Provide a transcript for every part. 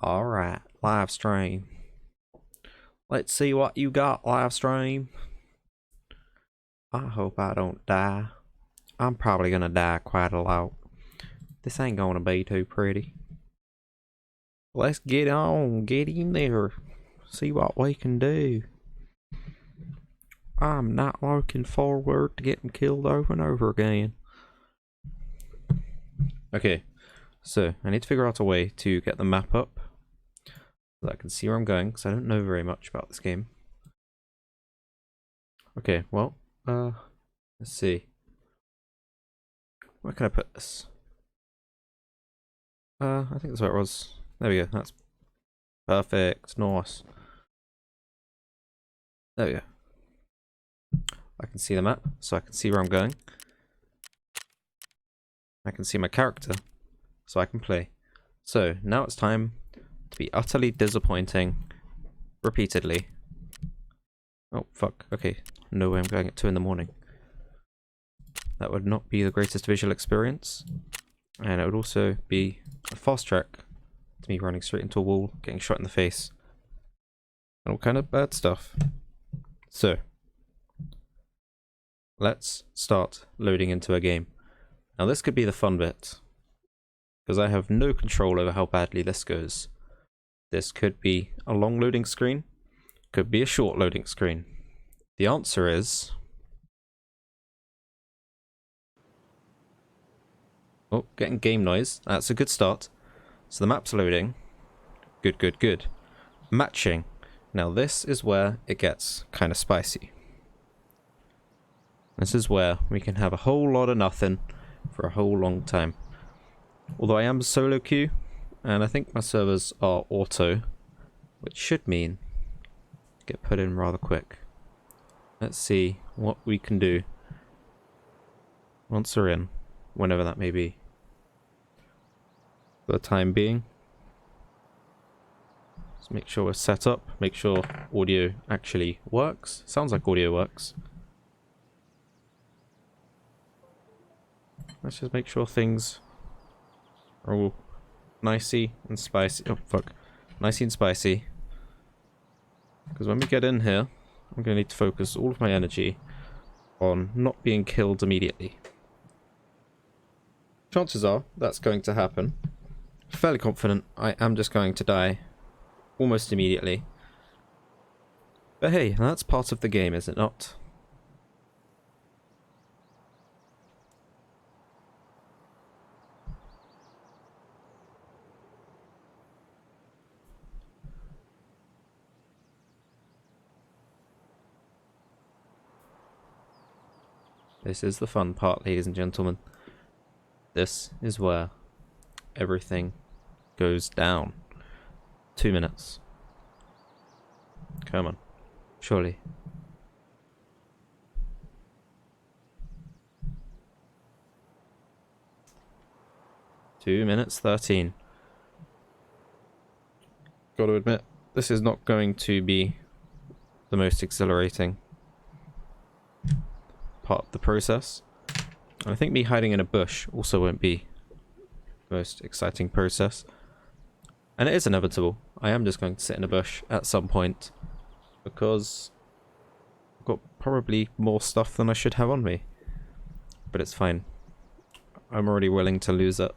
Alright, live stream. Let's see what you got, live stream. I hope I don't die. I'm probably gonna die quite a lot. This ain't gonna be too pretty. Let's get on, get in there. See what we can do. I'm not looking forward to getting killed over and over again. Okay, so I need to figure out a way to get the map up so that I can see where I'm going, because I don't know very much about this game. Okay, well, let's see. Where can I put this? I think that's where it was. There we go, that's perfect, nice. There we go. I can see the map, so I can see where I'm going. I can see my character, so I can play. So, now it's time to be utterly disappointing repeatedly. Oh, fuck. Okay. No way I'm going at 2 in the morning. That would not be the greatest visual experience. And it would also be a fast track to me running straight into a wall, getting shot in the face. And all kind of bad stuff. So, let's start loading into a game. Now this could be the fun bit, because I have no control over how badly this goes. This could be a long loading screen, could be a short loading screen. The answer is... Oh, getting game noise. That's a good start. So the map's loading. Good, good, good. Matching. Now this is where it gets kind of spicy. This is where we can have a whole lot of nothing for a whole long time. Although I am solo queue, and I think my servers are auto, which should mean get put in rather quick. Let's see what we can do once we're in, whenever that may be. For the time being, let's make sure we're set up, make sure audio actually works. Sounds like audio works. Let's just make sure things are all nicey and spicy. Oh, fuck. Nicey and spicy. Because when we get in here, I'm going to need to focus all of my energy on not being killed immediately. Chances are that's going to happen. Fairly confident I am just going to die almost immediately. But hey, that's part of the game, is it not? This is the fun part, ladies and gentlemen. This is where everything goes down. 2 minutes. Come on. Surely. Two minutes 13. Gotta admit, this is not going to be the most exhilarating part of the process. I think me hiding in a bush also won't be the most exciting process. And it is inevitable. I am just going to sit in a bush at some point, because I've got probably more stuff than I should have on me. But it's fine. I'm already willing to lose it.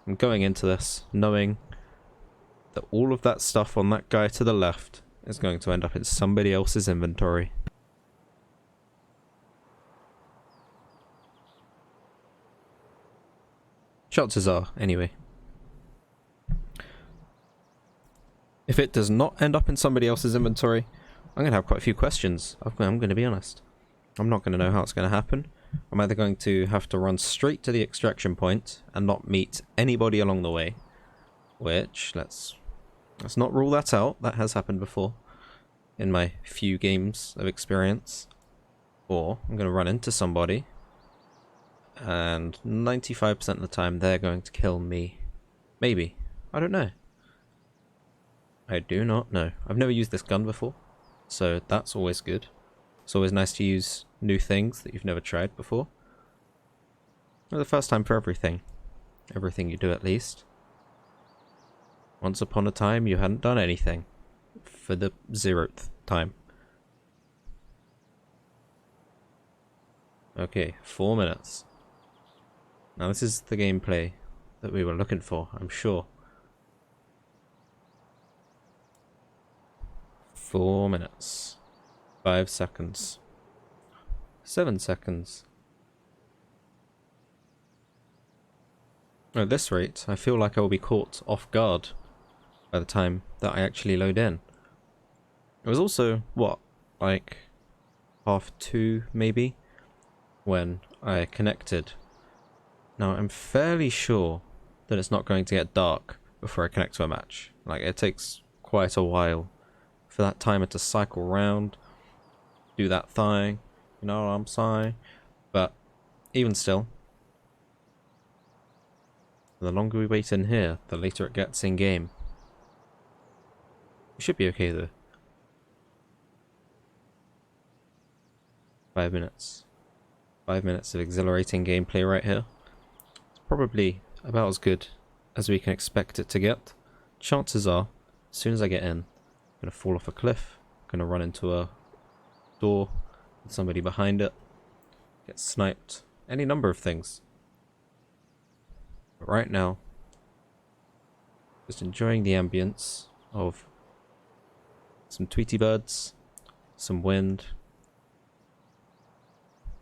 I'm going into this knowing that all of that stuff on that guy to the left is going to end up in somebody else's inventory. Chances are, anyway. If it does not end up in somebody else's inventory, I'm going to have quite a few questions. I'm going to be honest. I'm not going to know how it's going to happen. I'm either going to have to run straight to the extraction point and not meet anybody along the way. Which, let's not rule that out. That has happened before in my few games of experience. Or I'm going to run into somebody, and 95% of the time they're going to kill me. Maybe. I don't know. I do not know. I've never used this gun before, so that's always good. It's always nice to use new things that you've never tried before. Well, the first time for everything. Everything you do, at least. Once upon a time, you hadn't done anything. For the 0th time. Okay, 4 minutes. Now this is the gameplay that we were looking for, I'm sure. 4 minutes. 5 seconds. 7 seconds. At this rate, I feel like I will be caught off guard by the time that I actually load in. It was also, what, like 2:30 maybe, when I connected. Now I'm fairly sure that it's not going to get dark before I connect to a match. Like, it takes quite a while for that timer to cycle round, do that thing, you know what I'm saying? But even still, the longer we wait in here, the later it gets in game. We should be okay though. 5 minutes. 5 minutes of exhilarating gameplay right here. It's probably about as good as we can expect it to get. Chances are, as soon as I get in, I'm going to fall off a cliff, I'm going to run into a door with somebody behind it, get sniped, any number of things. But right now, just enjoying the ambience of some Tweety birds, some wind,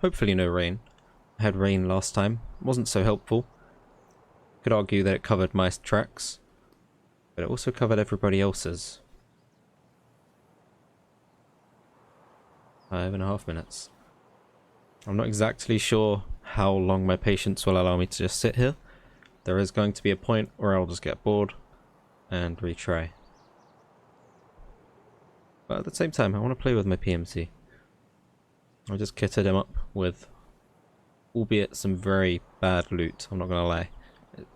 hopefully no rain. I had rain last time, wasn't so helpful. Could argue that it covered my tracks, but it also covered everybody else's. 5.5 minutes. I'm not exactly sure how long my patience will allow me to just sit here. There is going to be a point where I'll just get bored and retry. But at the same time, I want to play with my PMC. I just kitted him up with, albeit some very bad loot, I'm not gonna lie.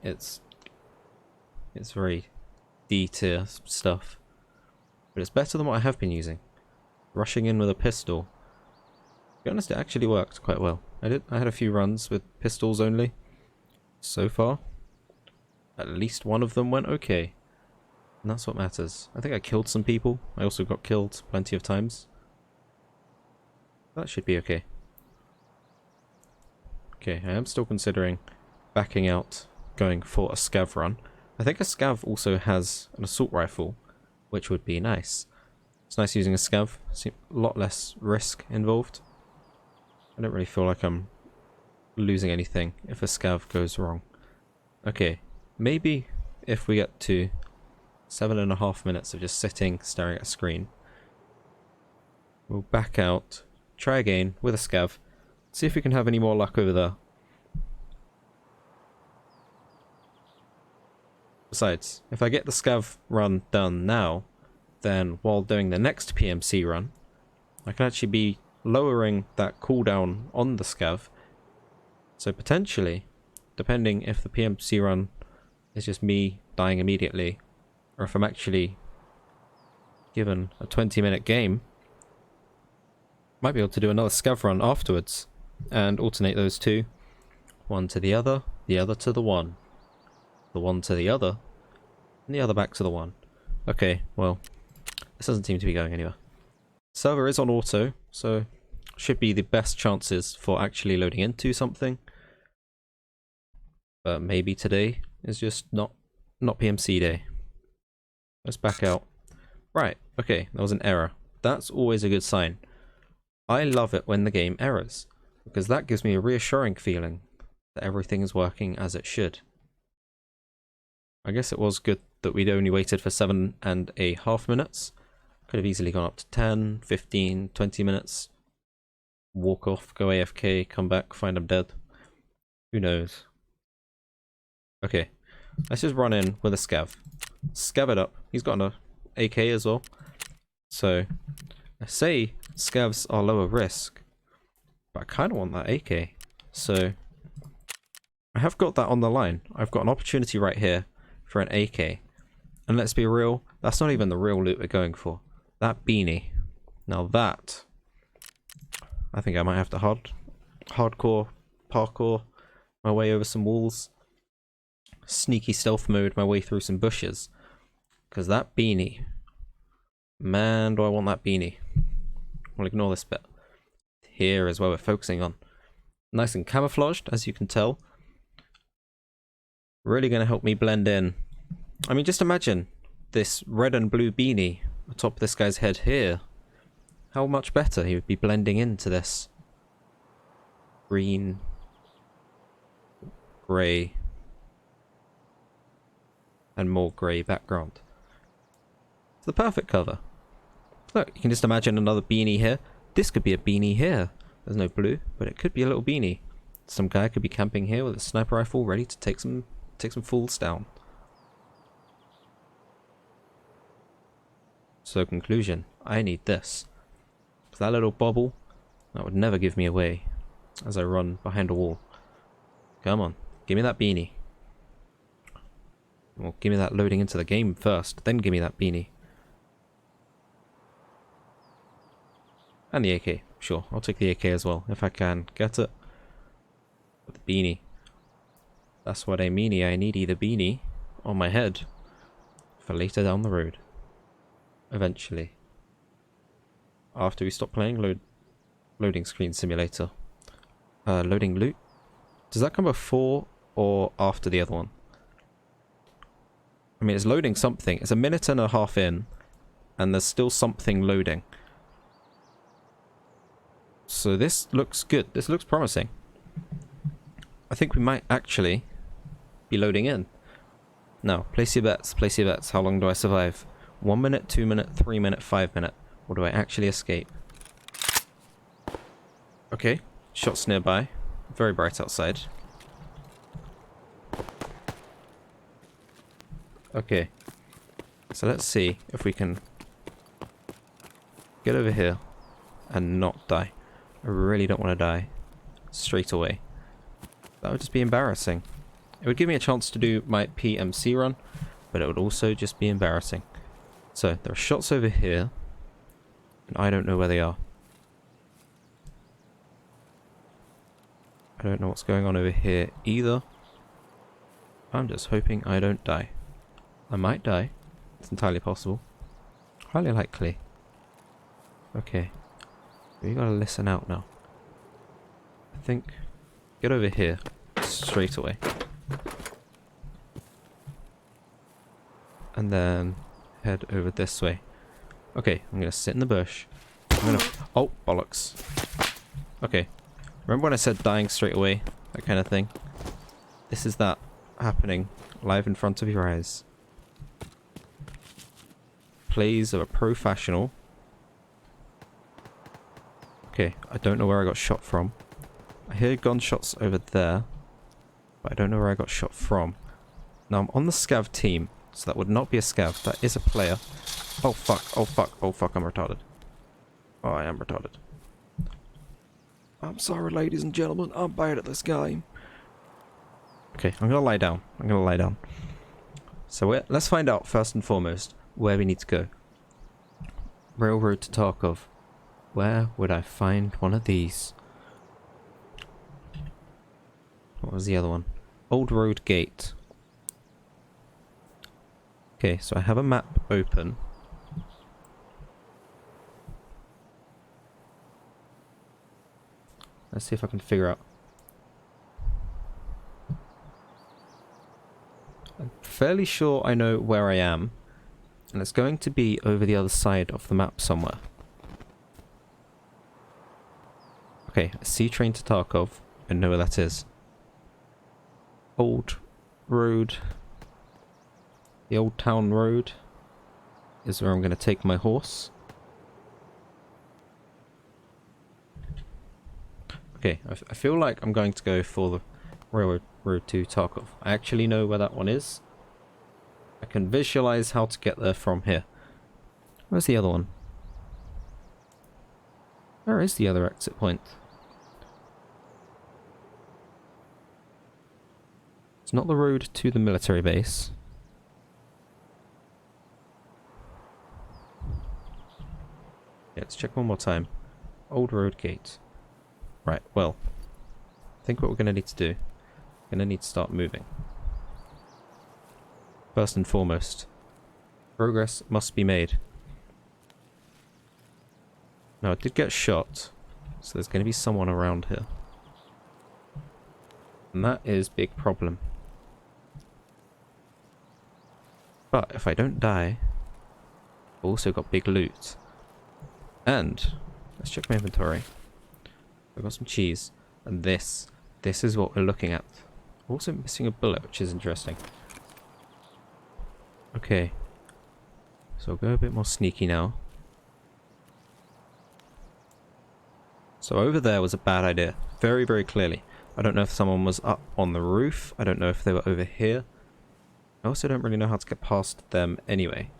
It's very D tier stuff. But it's better than what I have been using. Rushing in with a pistol. To be honest, it actually worked quite well. I had a few runs with pistols only. So far. At least one of them went okay. And that's what matters. I think I killed some people. I also got killed plenty of times. That should be okay. Okay, I am still considering backing out, going for a scav run. I think a scav also has an assault rifle, which would be nice. It's nice using a scav. A lot less risk involved. I don't really feel like I'm losing anything if a scav goes wrong. Okay, maybe if we get to 7.5 minutes of just sitting, staring at a screen, we'll back out, try again with a scav, see if we can have any more luck over there. Besides, if I get the scav run done now, then while doing the next PMC run, I can actually be lowering that cooldown on the scav. So potentially, depending if the PMC run is just me dying immediately, or if I'm actually given a 20-minute game, might be able to do another scav run afterwards, and alternate those two. One to the other to the one to the other, and the other back to the one. Okay, well, this doesn't seem to be going anywhere. Server is on auto, so should be the best chances for actually loading into something. But maybe today is just not PMC day. Let's back out. Right, okay, that was an error. That's always a good sign. I love it when the game errors, because that gives me a reassuring feeling that everything is working as it should. I guess it was good that we'd only waited for 7.5 minutes. Could have easily gone up to 10, 15, 20 minutes. Walk off, go AFK, come back, find I'm dead. Who knows? Okay, let's just run in with a scav. Scav it up. He's got an AK as well. So, I say scavs are lower risk, but I kind of want that AK. So, I have got that on the line. I've got an opportunity right here for an AK. And let's be real, that's not even the real loot we're going for. That beanie. Now that, I think I might have to hardcore parkour my way over some walls. Sneaky stealth mode my way through some bushes. Because that beanie... Man, do I want that beanie. We'll ignore this bit. Here is where we're focusing on. Nice and camouflaged, as you can tell. Really going to help me blend in. I mean, just imagine this red and blue beanie atop this guy's head here. How much better he would be blending into this green, grey, and more grey background. It's the perfect cover. Look, you can just imagine another beanie here. This could be a beanie here. There's no blue, but it could be a little beanie. Some guy could be camping here with a sniper rifle ready to take some fools down. So conclusion, I need this. That little bobble, that would never give me away as I run behind a wall. Come on, give me that beanie. Well, give me that loading into the game first, then give me that beanie. And the AK, sure, I'll take the AK as well, if I can get it. But the beanie. That's what I mean. I need the beanie on my head for later down the road. Eventually. After we stop playing loading screen simulator. Loading loot. Does that come before or after the other one? I mean, it's loading something. It's a minute and a half in, and there's still something loading. So this looks good. This looks promising. I think we might actually be loading in. Now, place your bets. Place your bets. How long do I survive? 1 minute, 2 minute, 3 minute, 5 minute. Or do I actually escape? Okay. Shots nearby. Very bright outside. Okay. So let's see if we can get over here and not die. I really don't want to die straight away. That would just be embarrassing. It would give me a chance to do my PMC run, but it would also just be embarrassing. So, there are shots over here, and I don't know where they are. I don't know what's going on over here either. I'm just hoping I don't die. I might die. It's entirely possible. Highly likely. Okay. We gotta listen out now. I think... Get over here. Straight away. And then... head over this way. Okay, I'm gonna sit in the bush. I'm gonna... Oh, bollocks. Okay. Remember when I said dying straight away? That kind of thing? This is that happening live in front of your eyes. Plays of a professional. Okay, I don't know where I got shot from. I hear gunshots over there, but I don't know where I got shot from. Now I'm on the scav team, so that would not be a scav. That is a player. Oh fuck, oh fuck, oh fuck, I'm retarded. Oh, I am retarded. I'm sorry, ladies and gentlemen, I'm bad at this game. Okay, I'm gonna lie down. I'm gonna lie down. So let's find out, first and foremost, where we need to go. Railroad to Tarkov. Where would I find one of these? What was the other one? Old Road Gate. Okay, so I have a map open. Let's see if I can figure out. I'm fairly sure I know where I am. And it's going to be over the other side of the map somewhere. Okay, a C train to Tarkov. I know where that is. Old Road. The Old Town Road is where I'm going to take my horse. Okay, I feel like I'm going to go for the railroad road to Tarkov. I actually know where that one is. I can visualize how to get there from here. Where's the other one? Where is the other exit point? It's not the road to the military base. Yeah, let's check one more time. Old Road Gate. Right, well, I think what we're going to need to do, we're going to need to start moving. First and foremost, Progress must be made. Now, I did get shot, so there's going to be someone around here. And that is a big problem. But if I don't die, I've also got big loot. And, let's check my inventory. I've got some cheese. And this is what we're looking at. Also missing a bullet, which is interesting. Okay. So I'll go a bit more sneaky now. So over there was a bad idea. Very, very clearly. I don't know if someone was up on the roof. I don't know if they were over here. I also don't really know how to get past them anyway.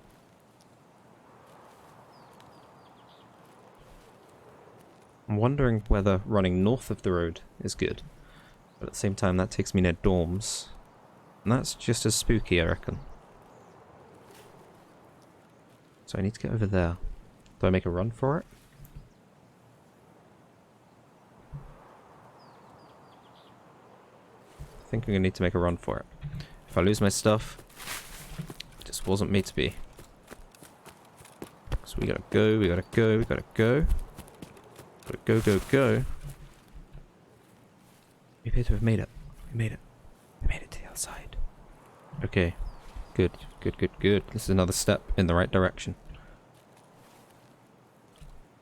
I'm wondering whether running north of the road is good. But at the same time, that takes me near dorms. And that's just as spooky, I reckon. So I need to get over there. Do I make a run for it? I think I'm going to need to make a run for it. If I lose my stuff, it just wasn't meant to be. So we gotta go, we gotta go, we gotta go. Gotta go, go, go. We appear to have made it. We made it. We made it to the other side. Okay. Good, good, good, good. This is another step in the right direction.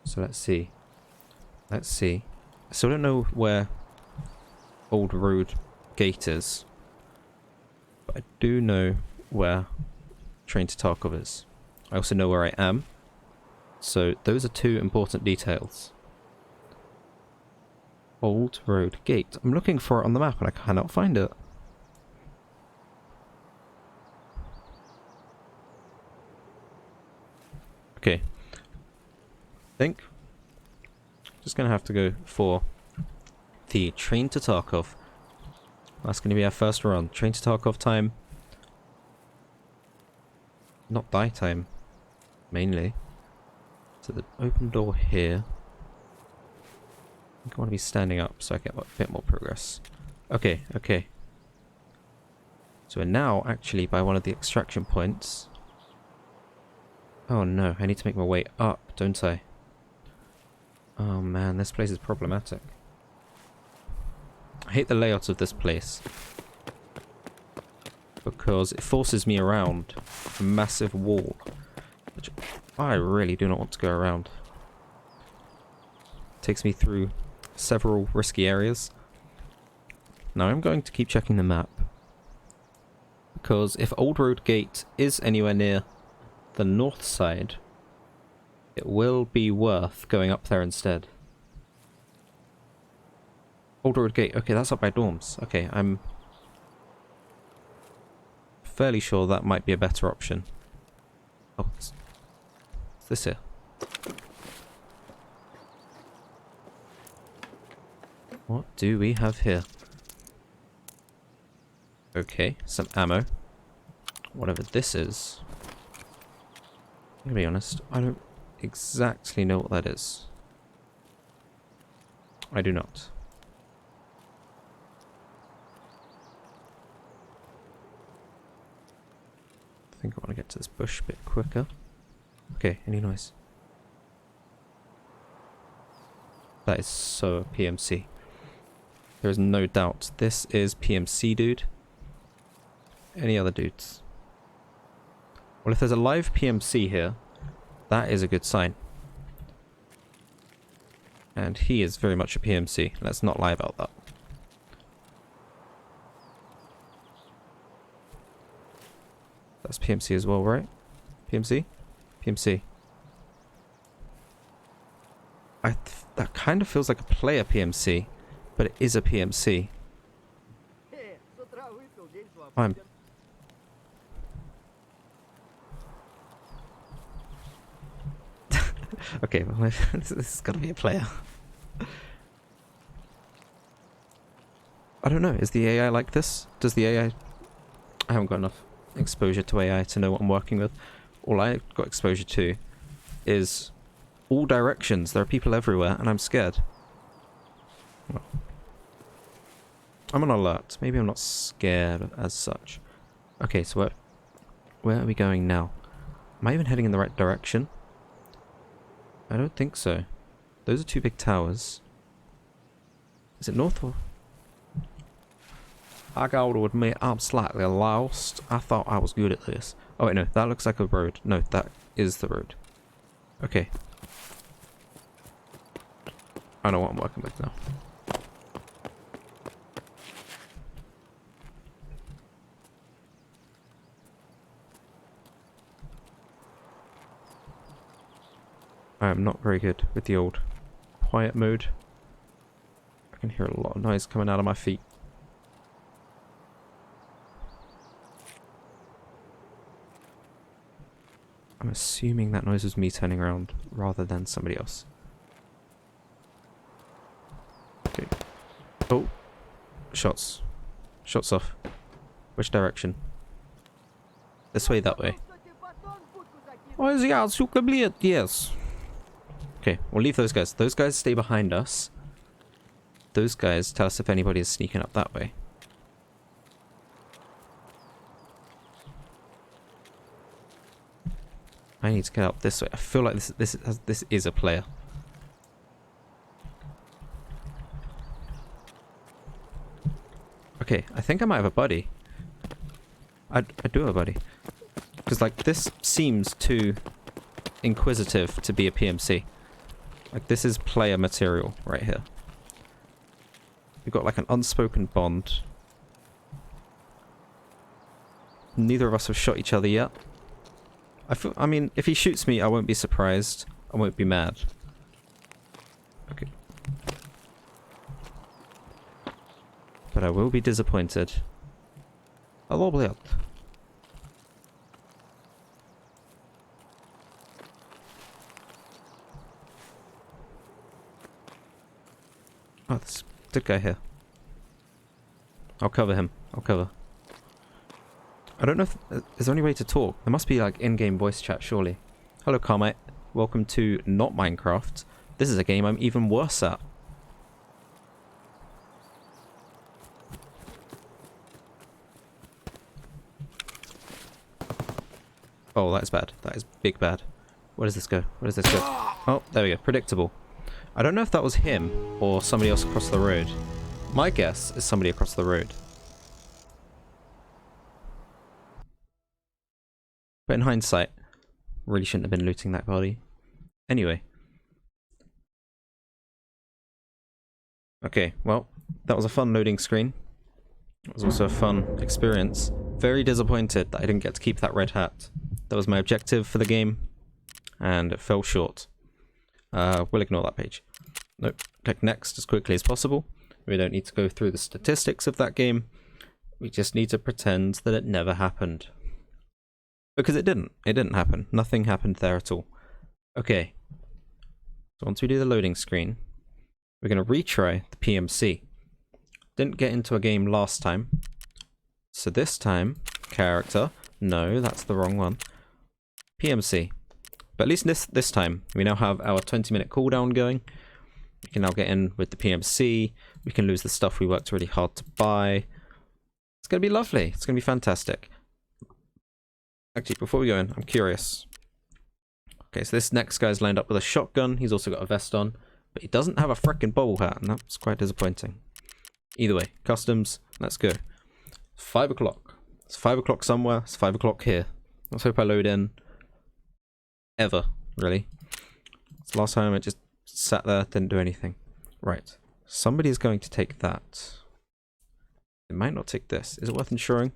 So let's see. Let's see. I still don't know where Old Road Gate is. But I do know where Train to Tarkov is. I also know where I am. So those are two important details. Old Road Gate. I'm looking for it on the map and I cannot find it. Okay. I think just gonna have to go for the Train to Tarkov. That's gonna be our first run. Train to Tarkov time. Not die time. Mainly. So the open door here. I think I want to be standing up so I get a bit more progress. Okay, okay. So we're now actually by one of the extraction points. Oh no, I need to make my way up, don't I? Oh man, this place is problematic. I hate the layout of this place. Because it forces me around a massive wall. Which I really do not want to go around. Takes me through several risky areas. Now I'm going to keep checking the map. Because if Old Road Gate is anywhere near the north side, it will be worth going up there instead. Old Road Gate. Okay, that's up by dorms. Okay, I'm fairly sure that might be a better option. Oh, what's this here? What do we have here? Okay, some ammo. Whatever this is. I'm gonna be honest, I don't exactly know what that is. I do not. I think I want to get to this bush a bit quicker. Okay, any noise? That is so a PMC. There is no doubt. This is PMC, dude. Any other dudes? Well, if there's a live PMC here, that is a good sign. And he is very much a PMC. Let's not lie about that. That's PMC as well, right? PMC? PMC. That kind of feels like a player PMC, but it is a PMC. I'm... Okay, well, this is gotta be a player. I don't know, is the AI like this? Does the AI... I haven't got enough exposure to AI to know what I'm working with. All I've got exposure to is all directions. There are people everywhere, and I'm scared. Well, I'm on alert. Maybe I'm not scared as such. Okay, so where are we going now? Am I even heading in the right direction? I don't think so. Those are two big towers. Is it north or... I gotta admit, I'm slightly lost. I thought I was good at this. Oh wait, no, that looks like a road. No, that is the road. Okay. I know what I'm working with now. I am not very good with the old quiet mode. I can hear a lot of noise coming out of my feet. I'm assuming that noise was me turning around rather than somebody else. Okay. Oh. Shots. Shots off. Which direction? This way, that way. Oh, yeah, yes. Okay, we'll leave those guys. Those guys stay behind us. Those guys tell us if anybody is sneaking up that way. I need to get up this way. I feel like this is a player. Okay, I think I might have a buddy. I do have a buddy. Because, like, this seems too inquisitive to be a PMC. Like, this is player material right here. We've got, like, an unspoken bond. Neither of us have shot each other yet. I mean, if he shoots me, I won't be surprised. I won't be mad. Okay. But I will be disappointed. A little bit. Oh, there's a good guy here. I'll cover him. I'll cover. I don't know if... is there any way to talk? There must be, like, in-game voice chat, surely. Hello, Carmite. Welcome to not Minecraft. This is a game I'm even worse at. Oh, that is bad. That is big bad. Where does this go? Where does this go? Oh, there we go. Predictable. I don't know if that was him or somebody else across the road. My guess is somebody across the road. But in hindsight, really shouldn't have been looting that body. Anyway. Okay, well, that was a fun loading screen. It was also a fun experience. Very disappointed that I didn't get to keep that red hat. That was my objective for the game, and it fell short. We'll ignore that page. Nope. Click next as quickly as possible. We don't need to go through the statistics of that game. We just need to pretend that it never happened. Because it didn't. It didn't happen. Nothing happened there at all. Okay. So once we do the loading screen, we're going to retry the PMC. Didn't get into a game last time. So this time, character. No, that's the wrong one. PMC. But at least this time, we now have our 20-minute cooldown going. We can now get in with the PMC. We can lose the stuff we worked really hard to buy. It's going to be lovely. It's going to be fantastic. Actually, before we go in, I'm curious. Okay, so this next guy's lined up with a shotgun. He's also got a vest on. But he doesn't have a frickin' bobble hat, and that's quite disappointing. Either way, customs, let's go. 5 o'clock. It's 5 o'clock somewhere. It's 5 o'clock here. Let's hope I load in. Ever, really. It's the last time I just sat there, didn't do anything. Right. Somebody's going to take that. It might not take this. Is it worth insuring?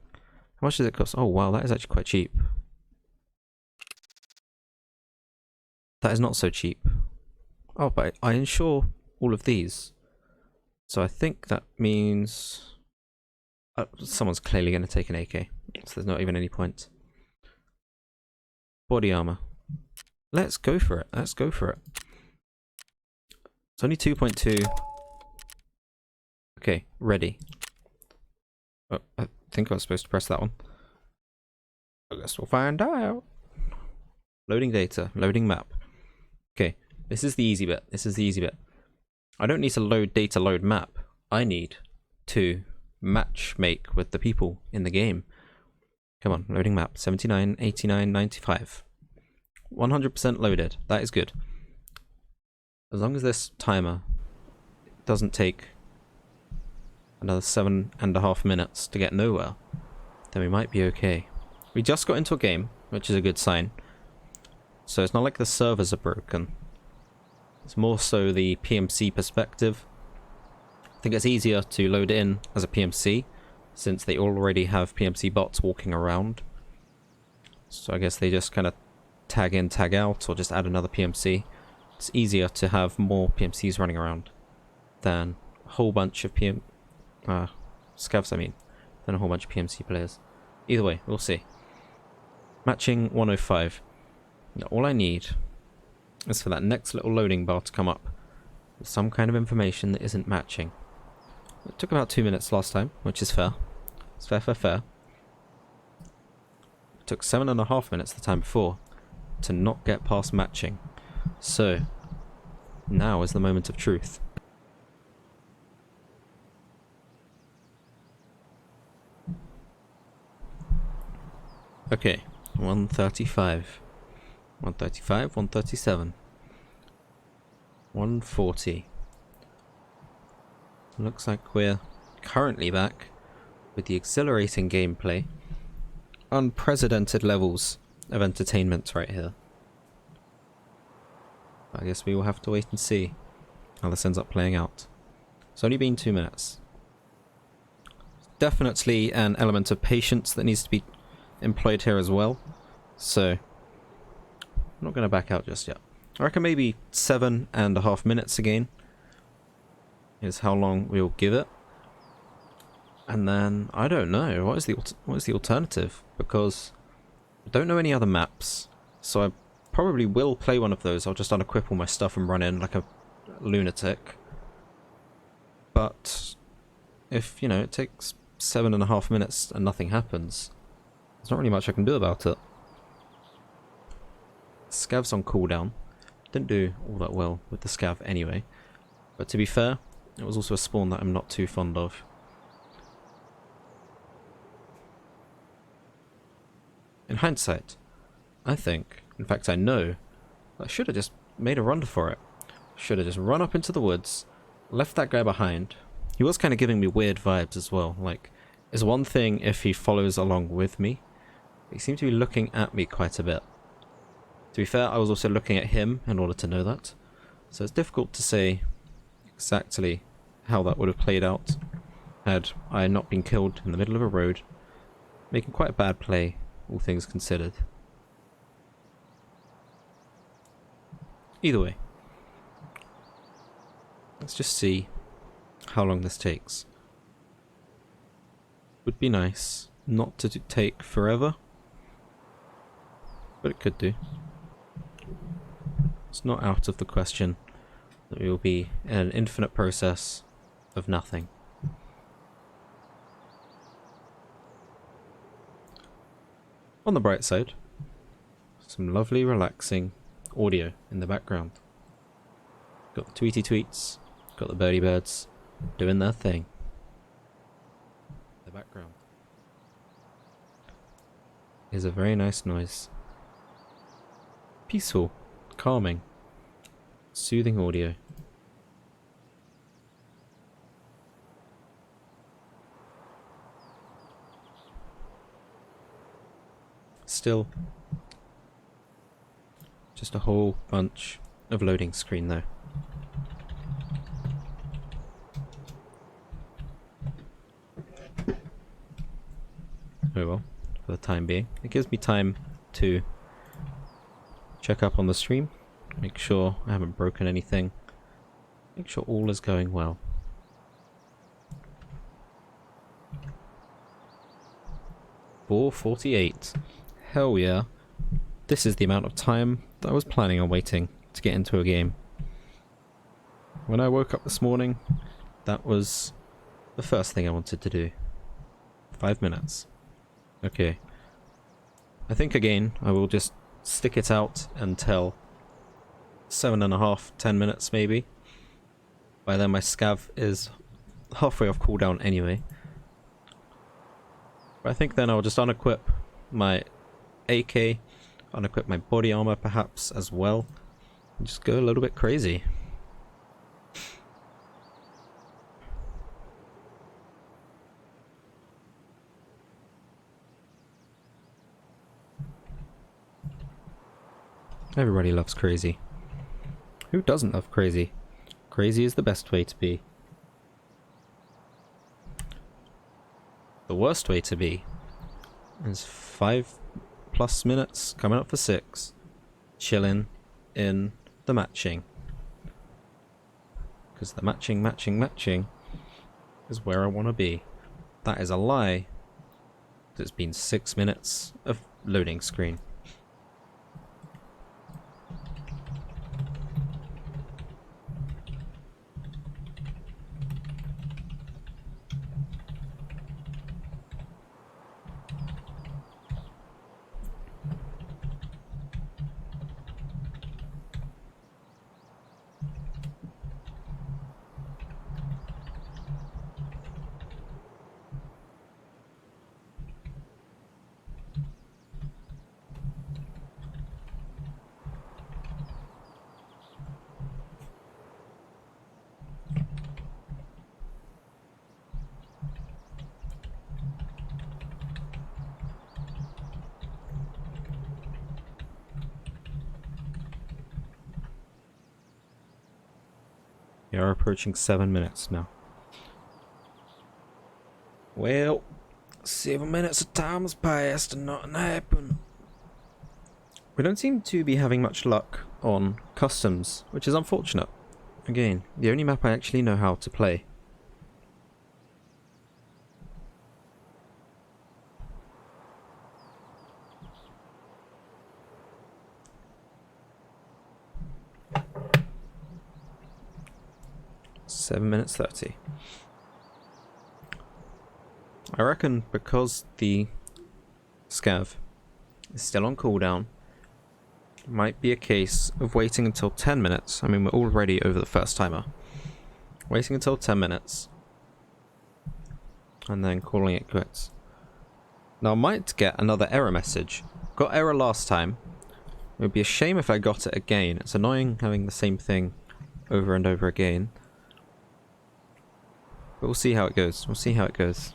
How much does it cost? Oh, wow, that is actually quite cheap. That is not so cheap. Oh, but I insure all of these. So I think that means... someone's clearly going to take an AK. So there's not even any point. Body armor. Let's go for it. Let's go for it. It's only 2.2. Okay, ready. Oh, I think I was supposed to press that one. I guess we'll find out. Loading data. Loading map. Okay, this is the easy bit. This is the easy bit. I don't need to load data, load map. I need to match make with the people in the game. Come on, loading map. 79, 89, 95. 100% loaded. That is good. As long as this timer doesn't take another 7.5 minutes to get nowhere, then we might be okay. We just got into a game, which is a good sign. So it's not like the servers are broken. It's more so the PMC perspective. I think it's easier to load in as a PMC, since they already have PMC bots walking around. So I guess they just kind of tag in, tag out, or just add another PMC. It's easier to have more PMCs running around than a whole bunch of scavs, I mean, than a whole bunch of PMC players. Either way, we'll see. Matching 105. Now, all I need is for that next little loading bar to come up with some kind of information that isn't matching. It took about 2 minutes last time, which is fair. It's fair. It took 7.5 minutes the time before to not get past matching. So, now is the moment of truth. Okay, 135. 135, 137. 140. Looks like we're currently back with the exhilarating gameplay. Unprecedented levels of entertainment right here. I guess we will have to wait and see how this ends up playing out. It's only been 2 minutes. Definitely an element of patience that needs to be employed here as well. So, I'm not going to back out just yet. I reckon maybe 7.5 minutes again is how long we'll give it. And then, I don't know, what is the alternative? Because I don't know any other maps, so I probably will play one of those. I'll just unequip all my stuff and run in like a lunatic. But if, you know, it takes 7.5 minutes and nothing happens, there's not really much I can do about it. Scav's on cooldown. Didn't do all that well with the scav anyway. But to be fair, it was also a spawn that I'm not too fond of. In hindsight, I think, in fact I know, I should have just made a run for it. Should have just run up into the woods, left that guy behind. He was kind of giving me weird vibes as well. Like, it's one thing if he follows along with me. He seemed to be looking at me quite a bit. To be fair, I was also looking at him in order to know that. So it's difficult to say exactly how that would have played out had I not been killed in the middle of a road, making quite a bad play, all things considered. Either way, let's just see how long this takes. Would be nice not to take forever, but it could do. It's not out of the question that we will be in an infinite process of nothing. On the bright side, some lovely relaxing audio in the background. Got the tweety tweets, got the birdie birds doing their thing in the background. Is a very nice noise. Peaceful, calming, soothing audio. Still, just a whole bunch of loading screen though. Oh well, for the time being. It gives me time to check up on the stream, make sure I haven't broken anything, make sure all is going well. $4:48. Hell yeah. This is the amount of time that I was planning on waiting to get into a game. When I woke up this morning, that was the first thing I wanted to do. 5 minutes. Okay. I think again, I will just stick it out until 7.5, 10 minutes maybe. By then my scav is halfway off cooldown anyway. But I think then I'll just unequip my AK, Unequip my body armor perhaps as well. And just go a little bit crazy. Everybody loves crazy. Who doesn't love crazy? Crazy is the best way to be. The worst way to be is 5+ minutes, coming up for 6, chilling in the matching. Because the matching is where I want to be. That is a lie. It's been 6 minutes of loading screen. We are approaching 7 minutes now. Well, 7 minutes of time has passed and nothing happened. We don't seem to be having much luck on customs, which is unfortunate. Again, the only map I actually know how to play. Seven minutes 30. I reckon because the scav is still on cooldown, it might be a case of waiting until 10 minutes. I mean, we're already over the first timer. Waiting until 10 minutes. And then calling it quits. Now I might get another error message. Got error last time. It would be a shame if I got it again. It's annoying having the same thing over and over again. But we'll see how it goes. We'll see how it goes.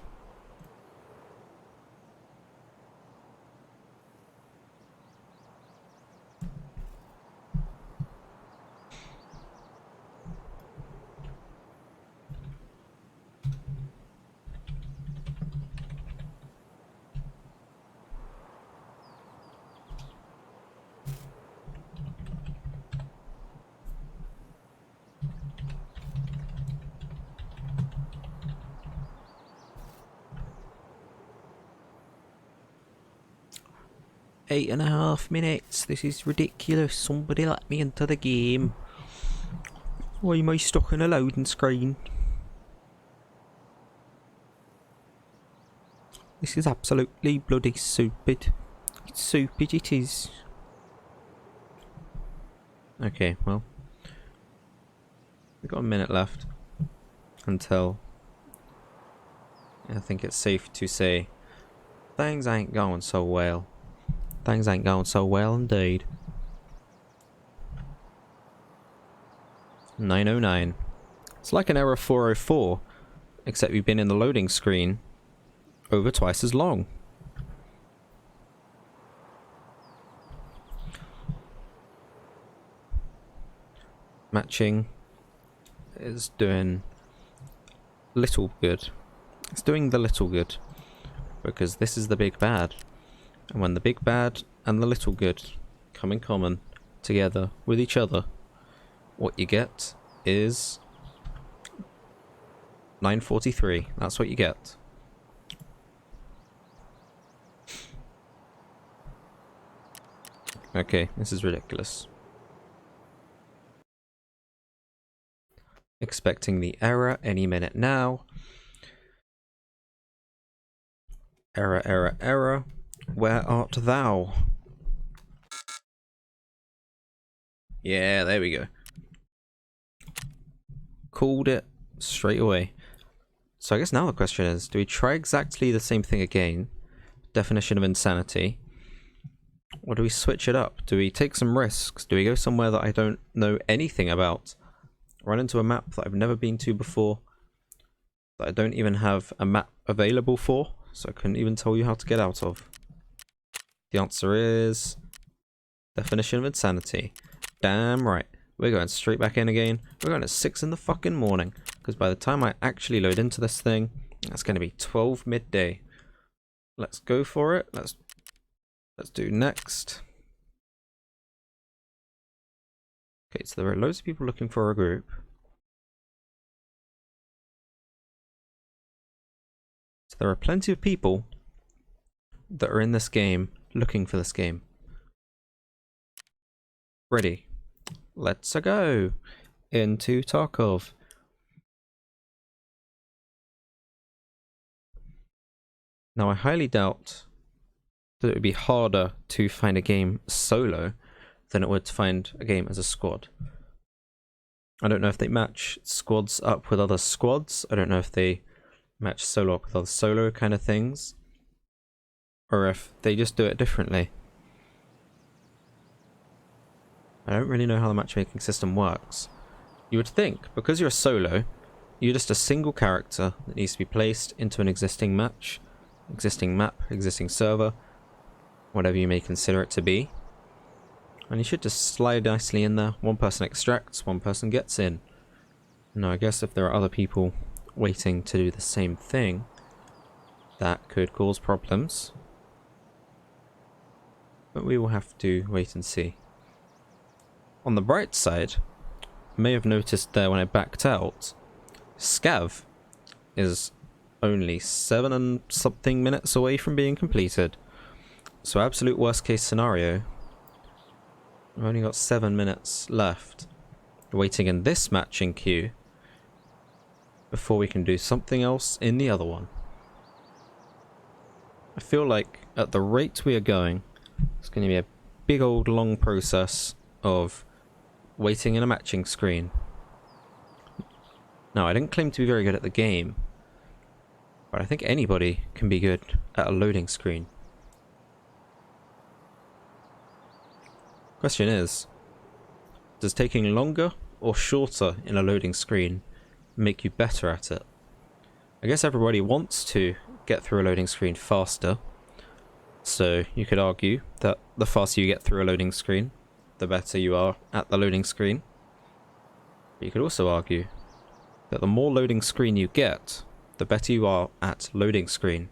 Eight and a half minutes. This is ridiculous. Somebody let me into the game. Why am I stuck in a loading screen? This is absolutely bloody stupid. It's stupid, it is. Okay, well. We've got a minute left. Until I think it's safe to say things ain't going so well. Things ain't going so well indeed. 909. It's like an error 404, except you've been in the loading screen over twice as long. Matching is doing little good. It's doing the little good, because this is the big bad. And when the big bad and the little good come in common together with each other, what you get is 943. That's what you get. Okay, this is ridiculous. Expecting the error any minute now. Error, error, error. Where art thou? Yeah, there we go. Called it straight away. So I guess now the question is, do we try exactly the same thing again? Definition of insanity. Or do we switch it up? Do we take some risks? Do we go somewhere that I don't know anything about? Run into a map that I've never been to before, that I don't even have a map available for, so I couldn't even tell you how to get out of? The answer is definition of insanity. Damn right. We're going straight back in again. We're going at 6 in the fucking morning, because by the time I actually load into this thing, that's going to be 12 midday. Let's go for it. Let's do next. Okay, so there are loads of people looking for a group. So there are plenty of people that are in this game looking for this game. Ready. Let's go into Tarkov. Now I highly doubt that it would be harder to find a game solo than it would to find a game as a squad. I don't know if they match squads up with other squads. I don't know if they match solo up with other solo kind of things, or if they just do it differently. I don't really know how the matchmaking system works. You would think, because you're a solo, you're just a single character that needs to be placed into an existing match, existing map, existing server, whatever you may consider it to be. And you should just slide nicely in there. One person extracts, one person gets in. Now I guess if there are other people waiting to do the same thing, that could cause problems. But we will have to wait and see. On the bright side, you may have noticed there when I backed out, Scav is only 7 and something minutes away from being completed. So absolute worst case scenario, I've only got 7 minutes left, waiting in this matching queue before we can do something else in the other one. I feel like at the rate we are going, it's going to be a big old long process of waiting in a matching screen. Now, I didn't claim to be very good at the game, but I think anybody can be good at a loading screen. Question is, does taking longer or shorter in a loading screen make you better at it? I guess everybody wants to get through a loading screen faster, so you could argue that the faster you get through a loading screen, the better you are at the loading screen. But you could also argue that the more loading screen you get, the better you are at loading screen.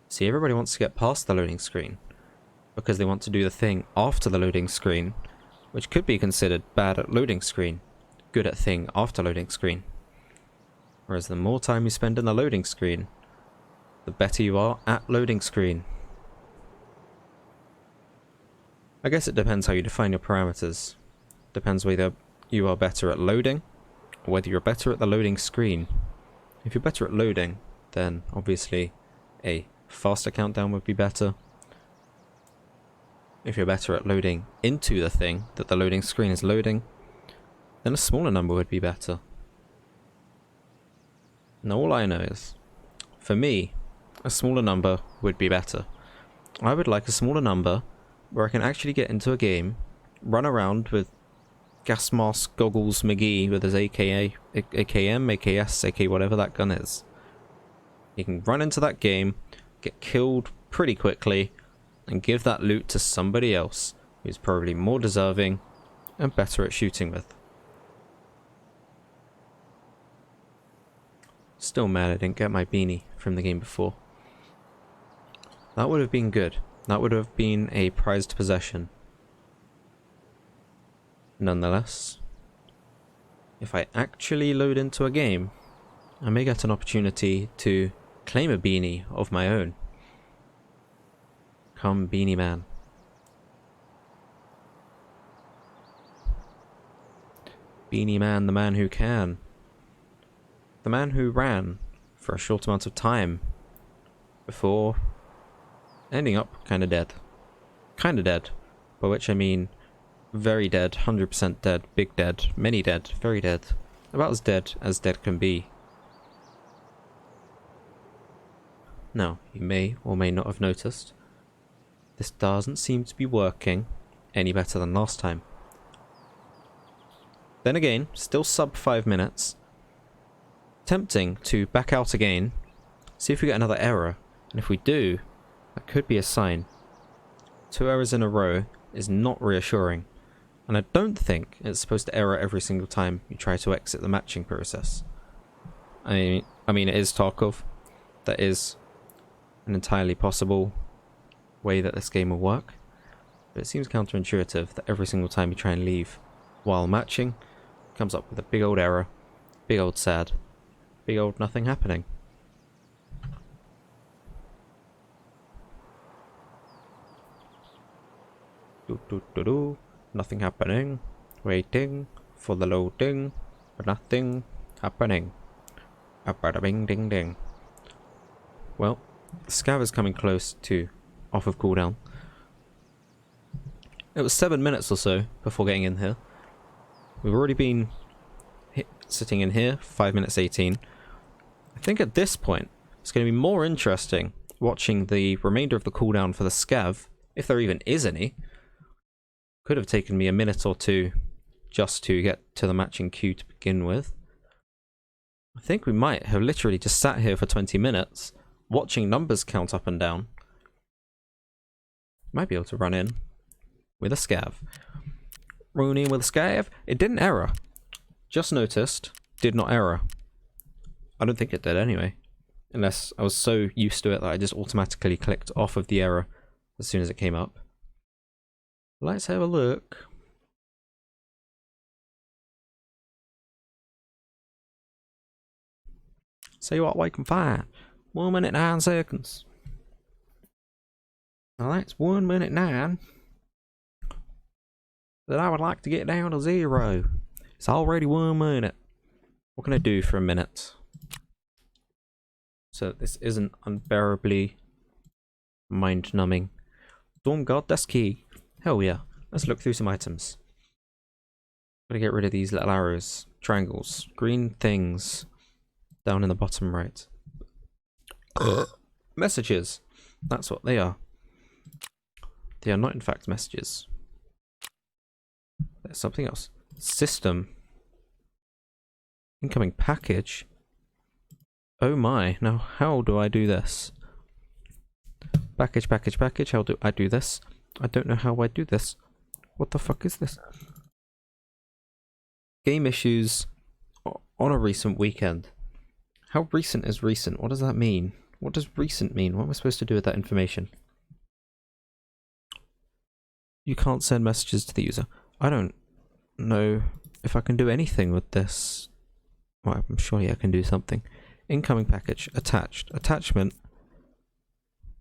See, everybody wants to get past the loading screen, because they want to do the thing after the loading screen, which could be considered bad at loading screen, good at thing after loading screen. Whereas the more time you spend in the loading screen, the better you are at loading screen. I guess it depends how you define your parameters. Depends whether you are better at loading, or whether you're better at the loading screen. If you're better at loading, then obviously a faster countdown would be better. If you're better at loading into the thing that the loading screen is loading, then a smaller number would be better. Now all I know is, for me, a smaller number would be better. I would like a smaller number where I can actually get into a game, run around with gas mask goggles McGee with his AKM, AKS, AK whatever that gun is. You can run into that game, get killed pretty quickly, and give that loot to somebody else who's probably more deserving and better at shooting with. Still mad I didn't get my beanie from the game before. That would have been good. That would have been a prized possession. Nonetheless, if I actually load into a game, I may get an opportunity to claim a beanie of my own. Come, Beanie Man. Beanie Man, the man who can. The man who ran for a short amount of time before ending up kinda dead. Kinda dead, by which I mean very dead, 100% dead, big dead, many dead, very dead. About as dead can be. Now, you may or may not have noticed, This doesn't seem to be working any better than last time. Then again, still sub 5 minutes. Tempting to back out again, see if we get another error, and if we do, that could be a sign. 2 errors in a row is not reassuring, and I don't think it's supposed to error every single time you try to exit the matching process. I mean it is Tarkov. That is an entirely possible way that this game will work, but it seems counterintuitive that every single time you try and leave while matching, it comes up with a big old error, big old sad, big old nothing happening. Nothing happening. Waiting for the loading, but nothing happening. Bada bing ding ding. Well, the scav is coming close to off of cooldown. It was 7 minutes or so before getting in here. We've already been sitting in here, 5 minutes 18. I think at this point, it's going to be more interesting watching the remainder of the cooldown for the scav, if there even is any. Could have taken me a minute or two just to get to the matching queue to begin with. I think we might have literally just sat here for 20 minutes, watching numbers count up and down. Might be able to run in with a scav. Run in with a scav. It didn't error. Just noticed, did not error. I don't think it did anyway. Unless I was so used to it that I just automatically clicked off of the error as soon as it came up. Let's have a look. See what we can find. 1 minute 9 seconds. Now that's 1 minute 9. That I would like to get down to 0. It's already 1 minute. What can I do for a minute? So this isn't unbearably mind-numbing. Storm God, that's key. Hell yeah. Let's look through some items. Gotta get rid of these little arrows, triangles, green things down in the bottom right. Messages. That's what they are. They are not in fact messages. There's something else. System. Incoming package. Oh my. Now how do I do this? Package, package, package. How do I do this? I don't know how I do this. What the fuck is this? Game issues on a recent weekend. How recent is recent? What does that mean? What does recent mean? What am I supposed to do with that information? You can't send messages to the user. I don't know if I can do anything with this. Well, I'm sure I can do something. Incoming package. Attached. Attachment.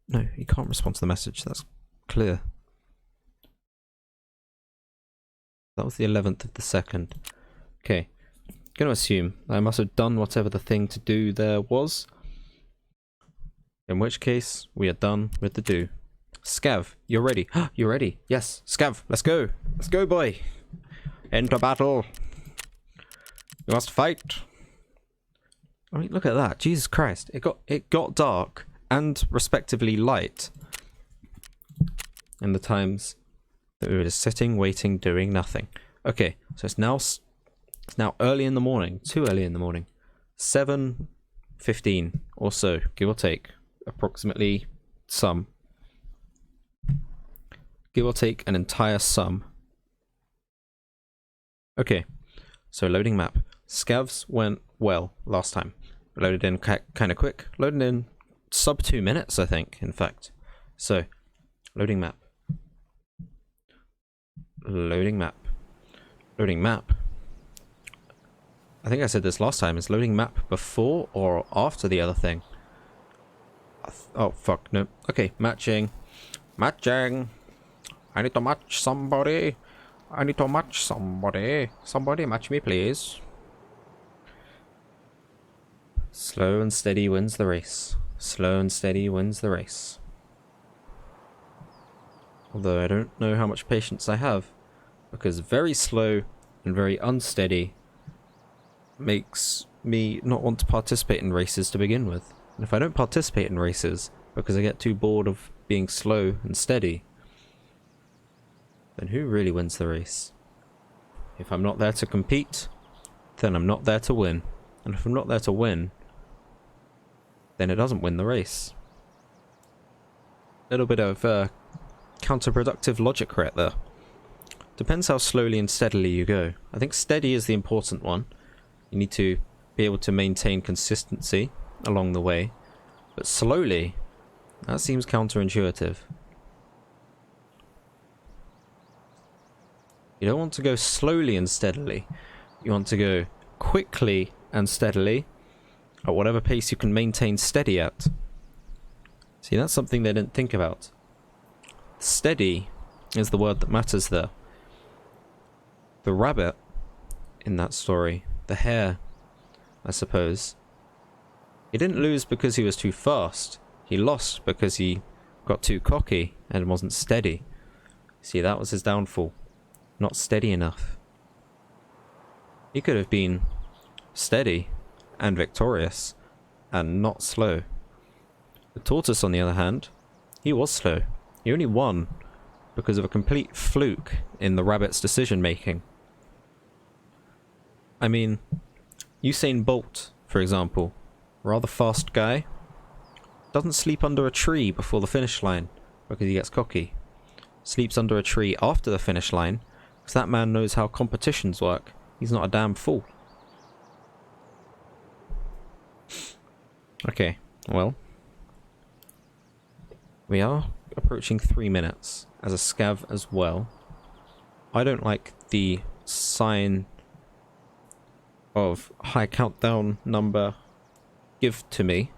No, you can't respond to the message. That's clear. That was the 11th of the 2nd. Okay. Gonna assume I must have done whatever the thing to do there was. In which case, we are done with the do. Scav, you're ready. You're ready. Yes, Scav, let's go. Let's go, boy. Enter battle. You must fight. I mean, look at that. Jesus Christ. It got dark and respectively light in the times that we were just sitting, waiting, doing nothing. Okay, so it's now early in the morning. Too early in the morning. 7:15 or so, give or take. Approximately some. Give or take an entire sum. Okay, so loading map. Scavs went well last time. Loaded in kind of quick. Loaded in sub 2 minutes, I think, in fact. So, loading map. Loading map. Loading map. I think I said this last time. Is loading map before or after the other thing? Oh, fuck, no. Okay, matching. Matching. I need to match somebody. I need to match somebody. Somebody match me, please. Slow and steady wins the race. Slow and steady wins the race. Although I don't know how much patience I have, because very slow and very unsteady makes me not want to participate in races to begin with. And if I don't participate in races because I get too bored of being slow and steady, then who really wins the race? If I'm not there to compete, then I'm not there to win. And if I'm not there to win, then it doesn't win the race. A little bit of counterproductive logic right there. Depends how slowly and steadily you go. I think steady is the important one. You need to be able to maintain consistency along the way. But slowly, that seems counterintuitive. You don't want to go slowly and steadily. You want to go quickly and steadily at whatever pace you can maintain steady at. See, that's something they didn't think about. Steady is the word that matters there. The rabbit in that story, the hare, I suppose, he didn't lose because he was too fast. He lost because he got too cocky and wasn't steady. See, that was his downfall. Not steady enough. He could have been steady and victorious and not slow. The tortoise, on the other hand, he was slow. He only won because of a complete fluke in the rabbit's decision making. I mean, Usain Bolt, for example, rather fast guy, doesn't sleep under a tree before the finish line because he gets cocky. Sleeps under a tree after the finish line because that man knows how competitions work. He's not a damn fool. Okay, well, we are approaching 3 minutes as a scav as well. I don't like the sign of high countdown number give to me.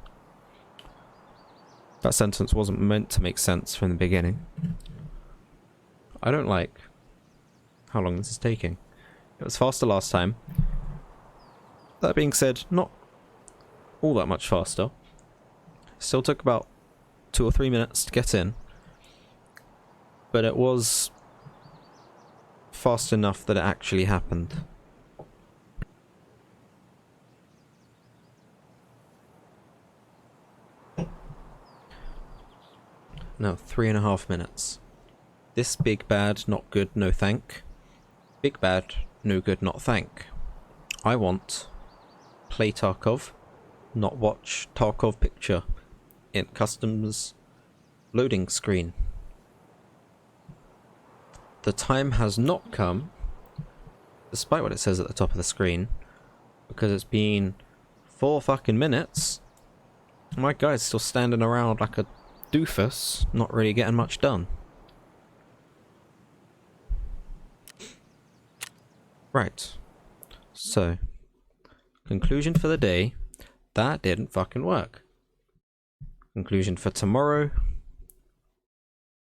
That sentence wasn't meant to make sense from the beginning. I don't like how long this is taking. It was faster last time. That being said, not all that much faster. Still took about 2 or 3 minutes to get in. But it was fast enough that it actually happened. No, 3.5 minutes. This big bad, not good, no thank. Big bad, no good, not thank. I want play Tarkov, not watch Tarkov picture in customs loading screen. The time has not come, despite what it says at the top of the screen, because it's been 4 fucking minutes. My guy's still standing around like a doofus, not really getting much done. Right. So, conclusion for the day, that didn't fucking work. Conclusion for tomorrow,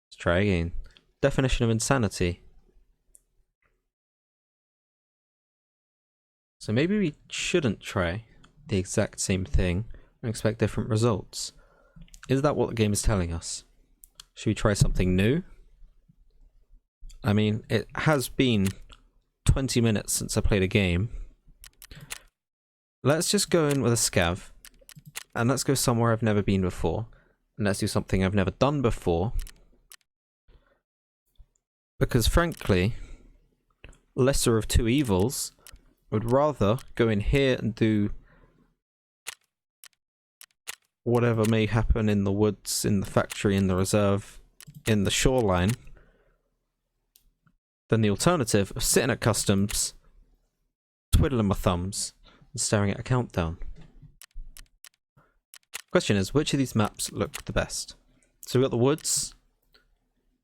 let's try again. Definition of insanity. So maybe we shouldn't try the exact same thing and expect different results. Is that what the game is telling us? Should we try something new? I mean, it has been 20 minutes since I played a game. Let's just go in with a scav, and let's go somewhere I've never been before, and let's do something I've never done before, because frankly, lesser of two evils, would rather go in here and do whatever may happen in the woods, in the factory, in the reserve, in the shoreline, than the alternative of sitting at customs, twiddling my thumbs, and staring at a countdown. Question is, which of these maps look the best? So we've got the woods,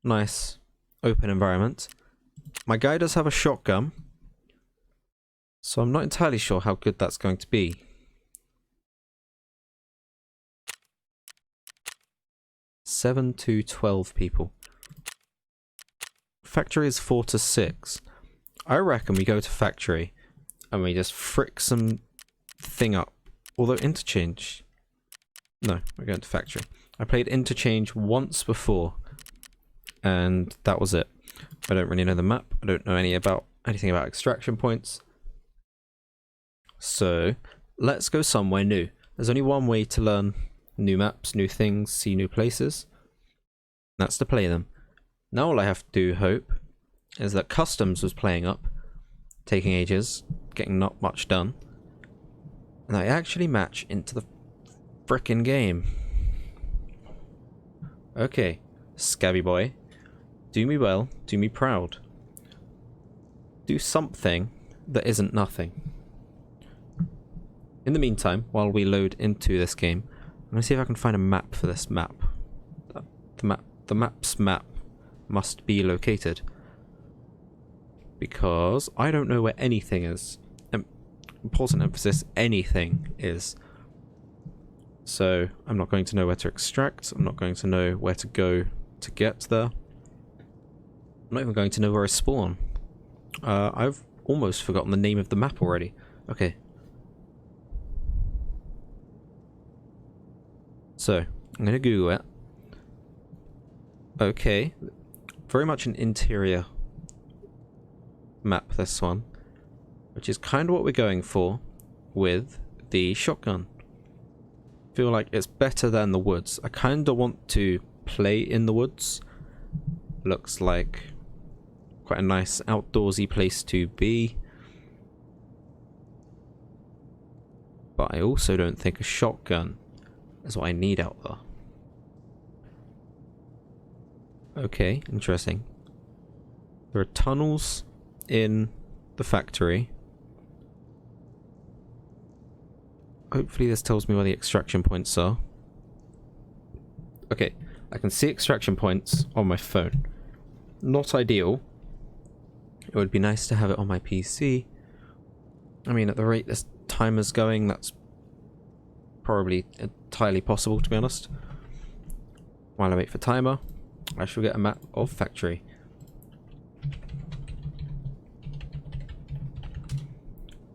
nice, open environment. My guy does have a shotgun, so I'm not entirely sure how good that's going to be. Seven to 12 people. Factory is 4 to 6. I reckon we go to factory and we just frick some thing up. Although interchange... No, we're going to factory. I played interchange once before and that was it. I don't really know the map. I don't know anything about extraction points. So let's go somewhere new. There's only one way to learn new maps, new things, see new places. That's to play them. Now all I have to do, hope, is that customs was playing up, taking ages, getting not much done, and I actually match into the frickin' game. Okay, Scabby Boy, do me well, do me proud. Do something that isn't nothing. In the meantime, while we load into this game, I'm going to see if I can find a map for this map. The map's map must be located. Because I don't know where anything is. Important emphasis, anything is. So I'm not going to know where to extract. I'm not going to know where to go to get there. I'm not even going to know where I spawn. I've almost forgotten the name of the map already. Okay. So, I'm going to Google it. Okay. Very much an interior map, this one. Which is kind of what we're going for with the shotgun. Feel like it's better than the woods. I kind of want to play in the woods. Looks like quite a nice outdoorsy place to be. But I also don't think a shotgun is what I need out there. Okay, interesting. There are tunnels in the factory. Hopefully this tells me where the extraction points are. Okay, I can see extraction points on my phone. Not ideal. It would be nice to have it on my PC. I mean, at the rate this timer's going, that's probably entirely possible, to be honest. While I wait for timer, I shall get a map of factory.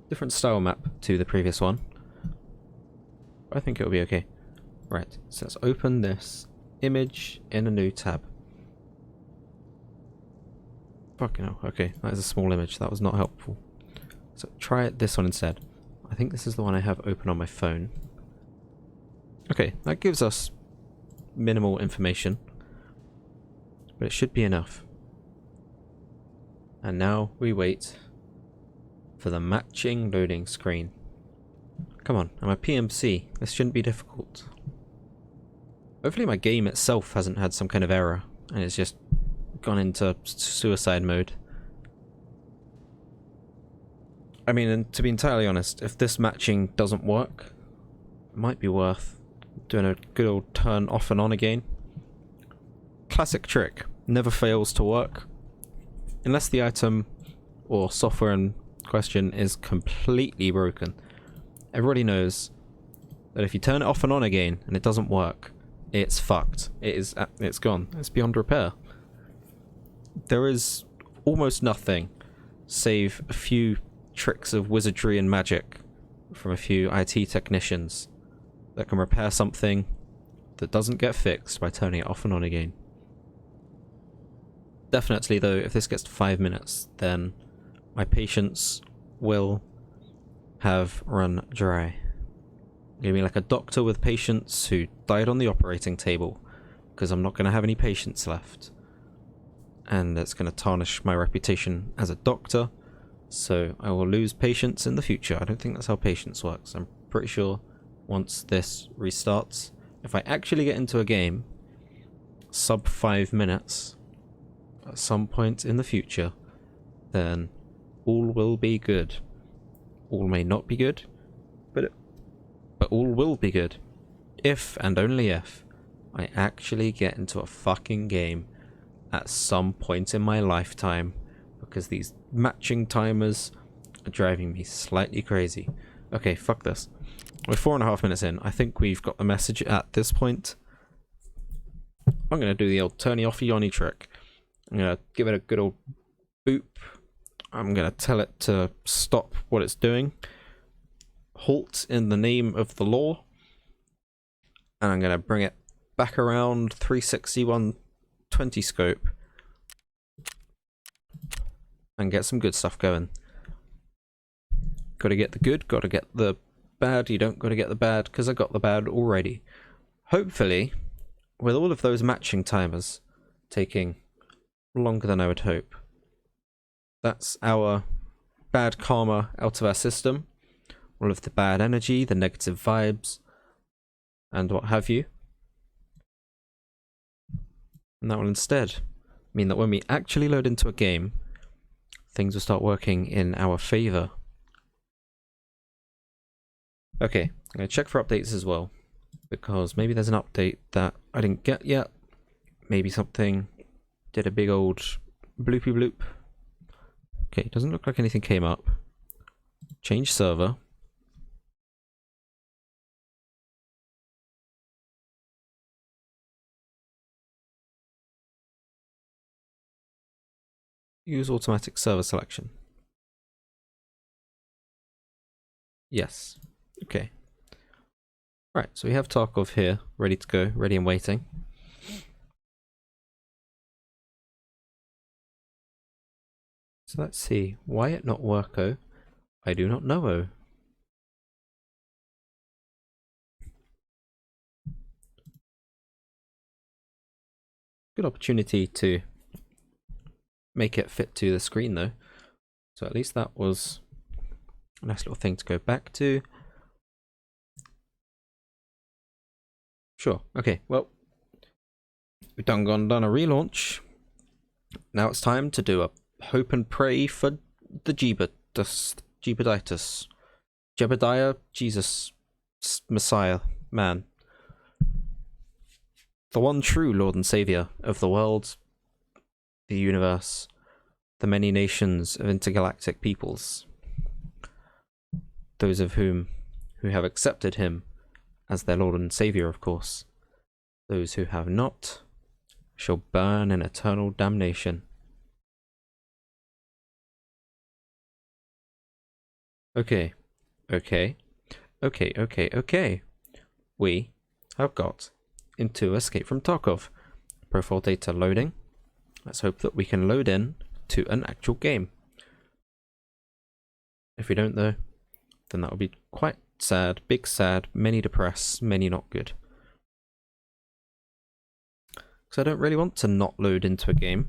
Different style map to the previous one. I think it'll be okay. Right, so let's open this image in a new tab. Fucking hell, okay, that is a small image, that was not helpful. So try this one instead. I think this is the one I have open on my phone. Okay, that gives us minimal information, but it should be enough. And now we wait for the matching loading screen. Come on, I'm a PMC. This shouldn't be difficult. Hopefully my game itself hasn't had some kind of error and it's just gone into suicide mode. I mean, and to be entirely honest, if this matching doesn't work, it might be worth doing a good old turn off and on again. Classic trick. Never fails to work. Unless the item or software in question is completely broken. Everybody knows that if you turn it off and on again and it doesn't work, it's fucked. It's gone. It's beyond repair. There is almost nothing save a few tricks of wizardry and magic from a few IT technicians that can repair something that doesn't get fixed by turning it off and on again. Definitely though, if this gets to 5 minutes, then my patience will have run dry. Give me like a doctor with patients who died on the operating table, because I'm not going to have any patients left. And it's going to tarnish my reputation as a doctor, so I will lose patients in the future. I don't think that's how patience works. I'm pretty sure once this restarts, if I actually get into a game sub 5 minutes at some point in the future, then all will be good. All may not be good, but all will be good. If and only if I actually get into a fucking game at some point in my lifetime, because these matching timers are driving me slightly crazy. Okay, fuck this. We're 4.5 minutes in. I think we've got the message at this point. I'm going to do the old turny offy yonny trick. I'm going to give it a good old boop. I'm going to tell it to stop what it's doing. Halt in the name of the law. And I'm going to bring it back around 360 120 scope. And get some good stuff going. Gotta get the good, gotta get the bad. You don't gotta get the bad, because I got the bad already. Hopefully, with all of those matching timers taking longer than I would hope, That's our bad karma out of our system. All of the bad energy, the negative vibes, and what have you. And that will instead mean that when we actually load into a game, things will start working in our favor. Okay, I'm going to check for updates as well, because maybe there's an update that I didn't get yet. Maybe something did a big old bloopy bloop. Okay, doesn't look like anything came up. Change server. Use automatic server selection. Yes. Okay. Right, so we have Tarkov here, ready to go, ready and waiting. So let's see. Why it not worko? I do not know. Good opportunity to make it fit to the screen though. So at least that was a nice little thing to go back to. Sure, okay, well, we've done a relaunch. Now it's time to do a hope and pray for the Jebediah, Jesus, Messiah, man. The one true Lord and Saviour of the world, the universe, the many nations of intergalactic peoples. Those of whom who have accepted him as their Lord and Saviour, of course. Those who have not shall burn in eternal damnation. Okay. We have got into Escape from Tarkov. Profile data loading. Let's hope that we can load in to an actual game. If we don't though, then that will be quite sad, big sad, many depressed, many not good. Because I don't really want to not load into a game.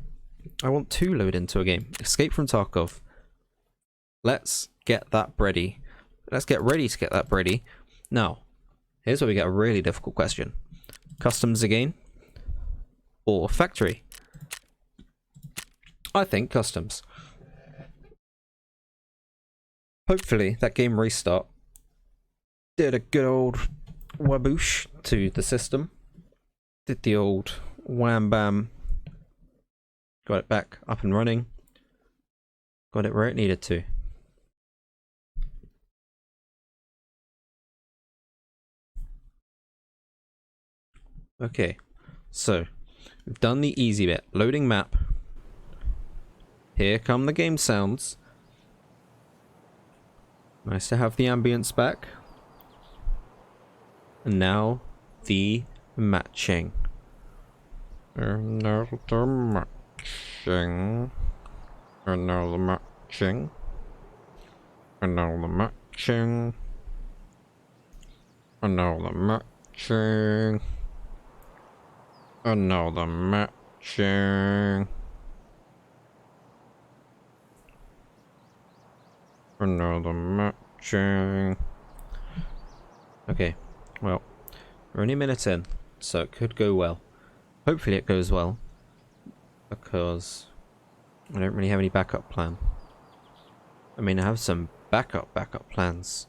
I want to load into a game. Escape from Tarkov. Let's get that ready. Let's get ready to get that ready. Now, here's where we get a really difficult question. Customs again? Or factory? I think customs. Hopefully that game restart did a good old waboosh to the system. Did the old wham bam. Got it back up and running. Got it where it needed to. Okay, so we've done the easy bit. Loading map. Here come the game sounds. Nice to have the ambience back. And now the matching. And now the matching. And now the matching. And now the matching. And now the matching. And now the matching. And now the matching. Okay, well, we're only a minute in, so it could go well. Hopefully it goes well, because I don't really have any backup plan. I mean, I have some backup plans,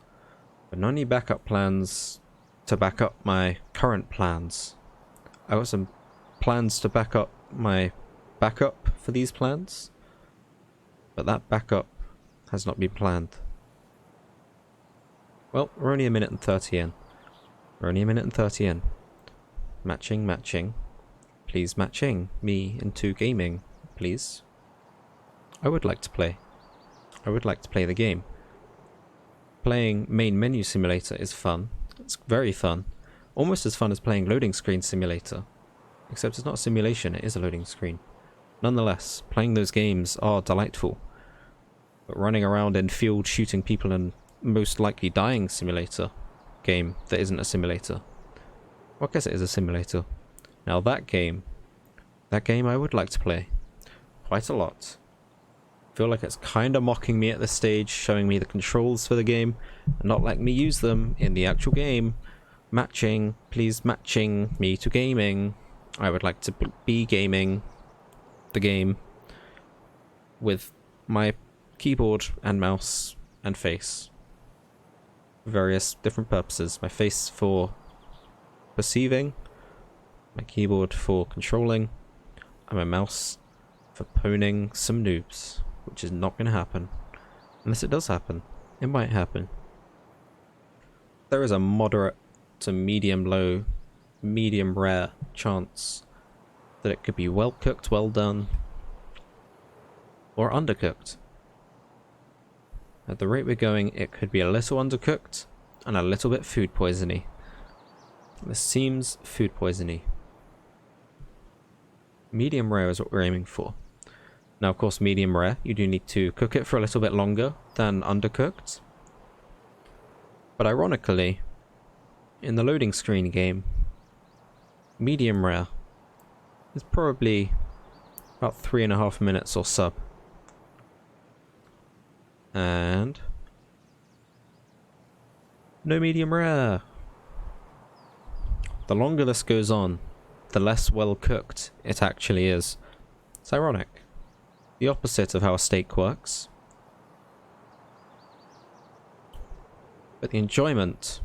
but not any backup plans to back up my current plans. I got some plans to back up my backup for these plans, but that backup has not been planned. Well, we're only a minute and 30 in. We're only a minute and 30 in. Matching. Please matching me into gaming, please. I would like to play. I would like to play the game. Playing main menu simulator is fun. It's very fun. Almost as fun as playing loading screen simulator. Except it's not a simulation, it is a loading screen. Nonetheless, playing those games are delightful. But running around in field shooting people and most likely dying simulator game that isn't a simulator. Well, I guess it is a simulator. Now that game I would like to play quite a lot. feel like it's kind of mocking me at this stage, showing me the controls for the game, and not letting me use them in the actual game. Matching, please matching me to gaming. I would like to be gaming the game with my keyboard and mouse and face. Various different purposes. My face for perceiving, my keyboard for controlling, and my mouse for poning some noobs, which is not going to happen. Unless it does happen. It might happen. There is a moderate to medium low, medium rare chance that it could be well cooked, well done, or undercooked. At the rate we're going, it could be a little undercooked and a little bit food poisony. This seems food poisony. Medium rare is what we're aiming for. Now, of course, medium rare, you do need to cook it for a little bit longer than undercooked. But ironically, in the loading screen game, medium rare is probably about 3.5 minutes or sub. And no medium rare. The longer this goes on, the less well cooked it actually is. It's ironic. The opposite of how a steak works. But the enjoyment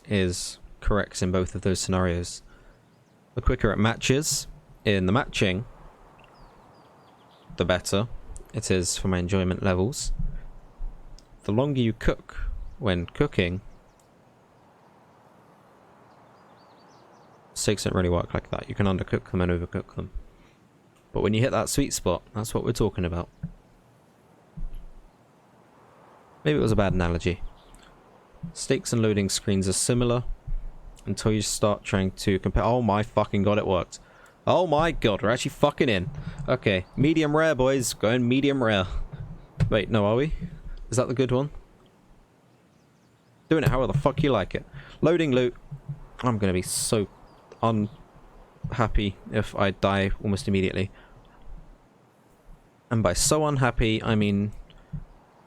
is correct in both of those scenarios. The quicker it matches in the matching, the better it is for my enjoyment levels. The longer you cook when cooking, steaks don't really work like that. You can undercook them and overcook them. But when you hit that sweet spot, that's what we're talking about. Maybe it was a bad analogy. Steaks and loading screens are similar until you start trying to compare. Oh my fucking god, it worked. Oh my god, we're actually fucking in. Okay, medium rare, boys. Going medium rare. Wait, no, are we? Is that the good one? Doing it however the fuck you like it. Loading loot. I'm gonna be so unhappy if I die almost immediately. And by so unhappy, I mean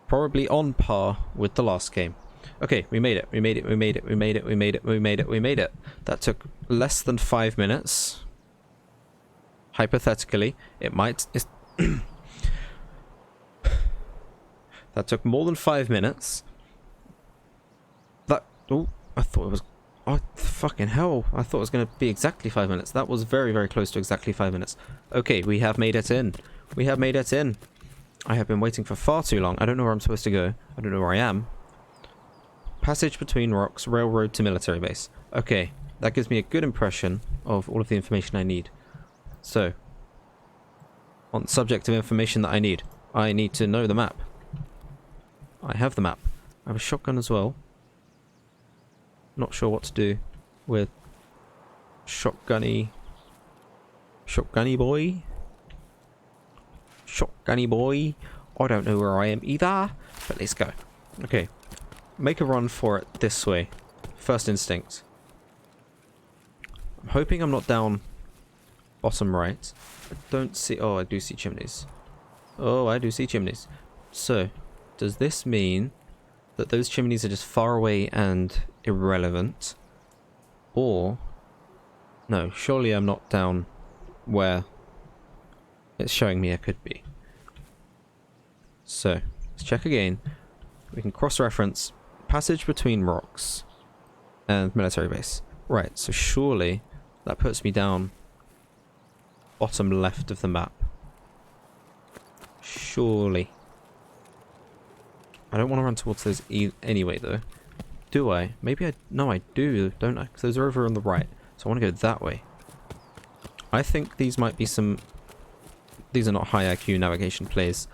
probably on par with the last game. Okay, we made it. We made it. We made it. We made it. We made it. We made it. We made it. That took less than 5 minutes. Hypothetically, it might... That took more than 5 minutes. That... Oh, I thought it was... Oh, fucking hell. I thought it was going to be exactly 5 minutes. That was very, very close to exactly 5 minutes. Okay, we have made it in. We have made it in. I have been waiting for far too long. I don't know where I'm supposed to go. I don't know where I am. Passage between rocks, railroad to military base. Okay, that gives me a good impression of all of the information I need. So, on the subject of information that I need to know the map. I have the map. I have a shotgun as well. Not sure what to do with shotgunny boy. Shotgunny boy. I don't know where I am either, but let's go. Okay, make a run for it this way. First instinct. I'm hoping I'm not down bottom right. I don't see... Oh, I do see chimneys. Oh, I do see chimneys. So, does this mean that those chimneys are just far away and irrelevant? Or... No, surely I'm not down where it's showing me I could be. So, let's check again. We can cross-reference passage between rocks and military base. Right, so surely that puts me down bottom left of the map. Surely. I don't want to run towards those anyway, though. Do I? Maybe I... No, I do, don't I? Because those are over on the right. So I want to go that way. I think these might be some... These are not high IQ navigation plays.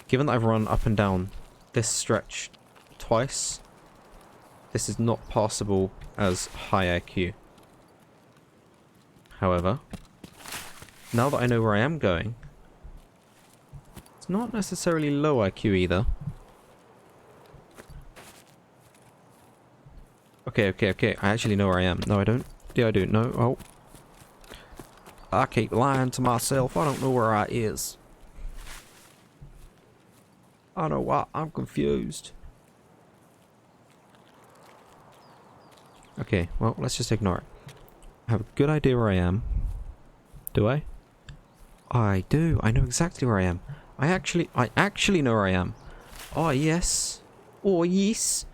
Given that I've run up and down this stretch twice, this is not passable as high IQ. However, now that I know where I am going, it's not necessarily low IQ either. Okay. I actually know where I am. No, I don't. Yeah, I do. No. Oh. I keep lying to myself. I don't know where I is. I know what. I'm confused. Okay, well, let's just ignore it. I have a good idea where I am. Do I? I do. I know exactly where I am. I actually know where I am. Oh, yes. Oh, yes.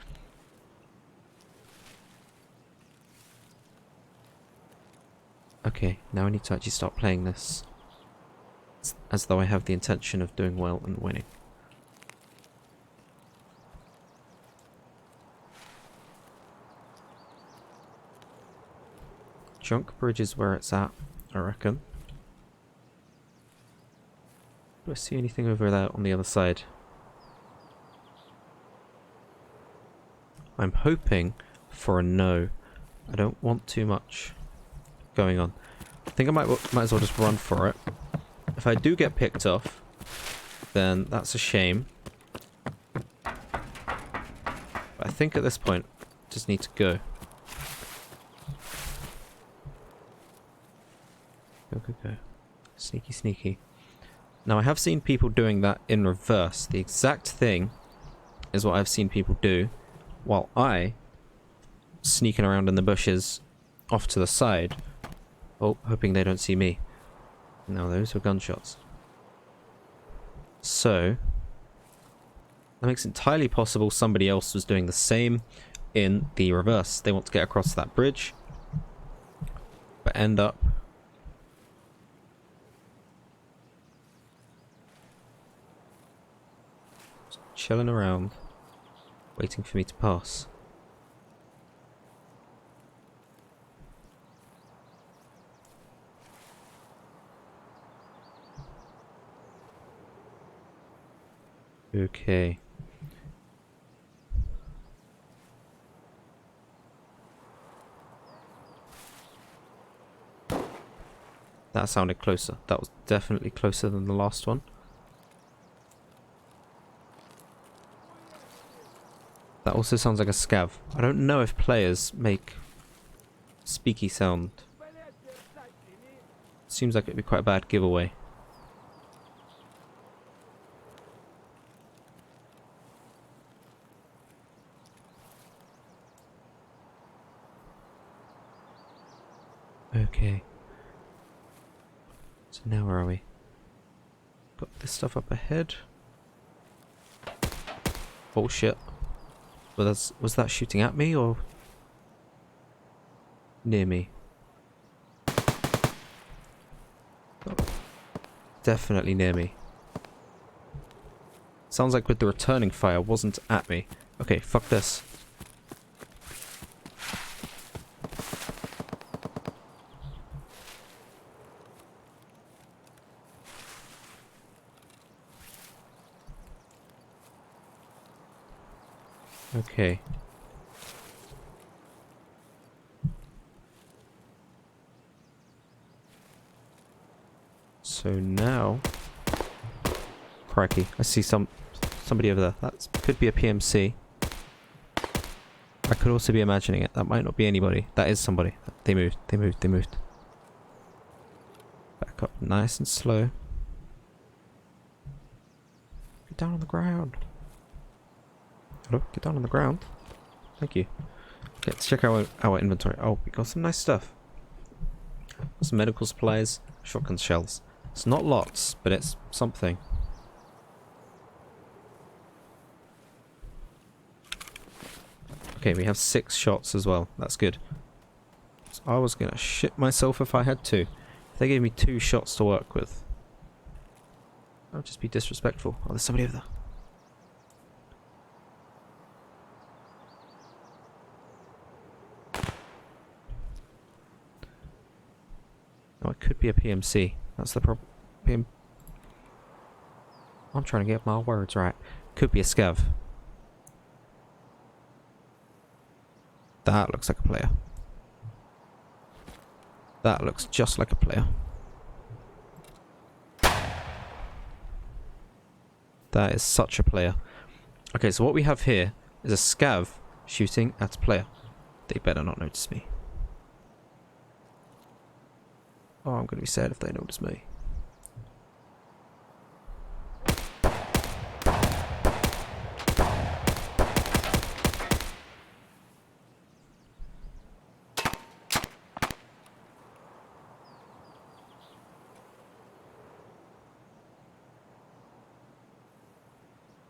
Okay, now I need to actually start playing this. As though I have the intention of doing well and winning. Junk Bridge is where it's at, I reckon. Do I see anything over there on the other side? I'm hoping for a no. I don't want too much going on. I think I might as well just run for it. If I do get picked off, then that's a shame. But I think at this point, just need to go. Go, go, go. Sneaky, sneaky. Now, I have seen people doing that in reverse. The exact thing is what I've seen people do, while I, sneaking around in the bushes off to the side, hoping they don't see me. Now, those were gunshots. So, that makes it entirely possible somebody else was doing the same in the reverse. They want to get across that bridge, but end up chilling around, waiting for me to pass. Okay. That sounded closer. That was definitely closer than the last one. That also sounds like a scav. I don't know if players make speaky sound. Seems like it'd be quite a bad giveaway. Okay. So now where are we? Got this stuff up ahead. Oh shit. Was that shooting at me or near me? Oh, definitely near me. Sounds like with the returning fire wasn't at me. Okay, fuck this. Okay. So now... Crikey, I see somebody over there. That could be a PMC. I could also be imagining it. That might not be anybody. That is somebody. They moved, they moved, they moved. Back up nice and slow. Get down on the ground. Hello? Get down on the ground. Thank you. Okay, let's check our inventory. Oh, we got some nice stuff. Some medical supplies, shotgun shells. It's not lots, but it's something. Okay, we have 6 shots as well. That's good. So I was gonna shit myself if I had to. If they gave me 2 shots to work with, that would just be disrespectful. Oh, there's somebody over there. Oh, it could be a PMC. That's the problem. I'm trying to get my words right. Could be a scav. That looks like a player. That looks just like a player. That is such a player. Okay, so what we have here is a scav shooting at a player. They better not notice me. Oh, I'm going to be sad if they notice me.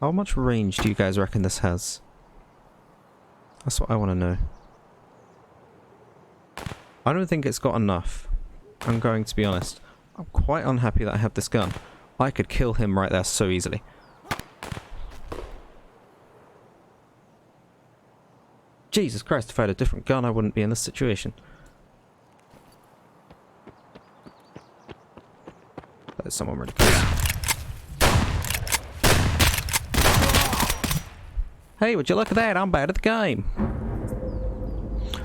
How much range do you guys reckon this has? That's what I want to know. I don't think it's got enough. I'm going to be honest. I'm quite unhappy that I have this gun. I could kill him right there so easily. Jesus Christ, if I had a different gun, I wouldn't be in this situation. There's someone really close. Hey, would you look at that? I'm bad at the game.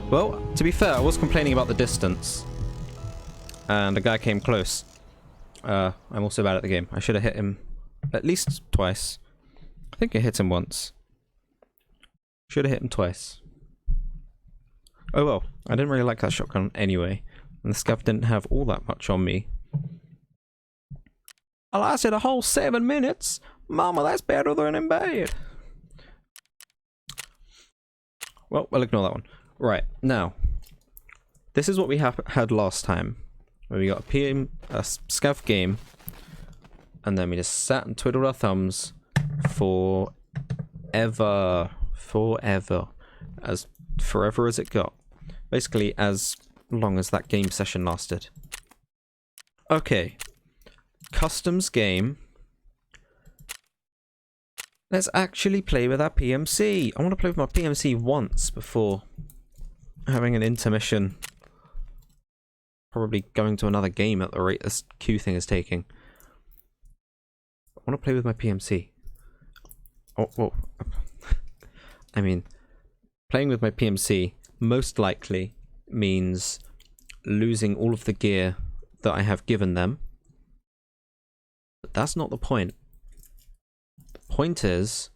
Well, to be fair, I was complaining about the distance. And the guy came close. I'm also bad at the game. I should have hit him at least twice. I think I hit him once. Should have hit him twice. Oh well, I didn't really like that shotgun anyway. And the scav didn't have all that much on me. I lasted a whole 7 minutes! Mama, that's better than in bed! Well, we'll ignore that one. Right, now. This is what we had last time. Where we got a scav game. And then we just sat and twiddled our thumbs for forever. As forever as it got. Basically, as long as that game session lasted. Okay. Customs game. Let's actually play with our PMC. I want to play with my PMC once before having an intermission. Probably going to another game at the rate this queue thing is taking. I want to play with my PMC. Oh, whoa. I mean, playing with my PMC most likely means losing all of the gear that I have given them. But that's not the point. The point is,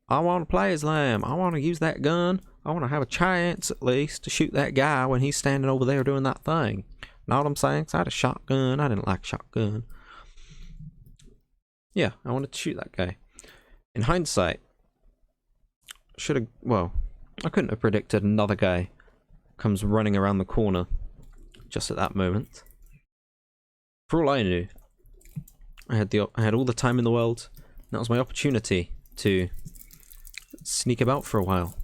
I want to play as them. I want to use that gun. I want to have a chance, at least, to shoot that guy when he's standing over there doing that thing. Know what I'm saying? 'Cause I had a shotgun. I didn't like shotgun. Yeah, I wanted to shoot that guy. In hindsight, should have... Well, I couldn't have predicted another guy comes running around the corner just at that moment. For all I knew, I had all the time in the world. And that was my opportunity to sneak about for a while.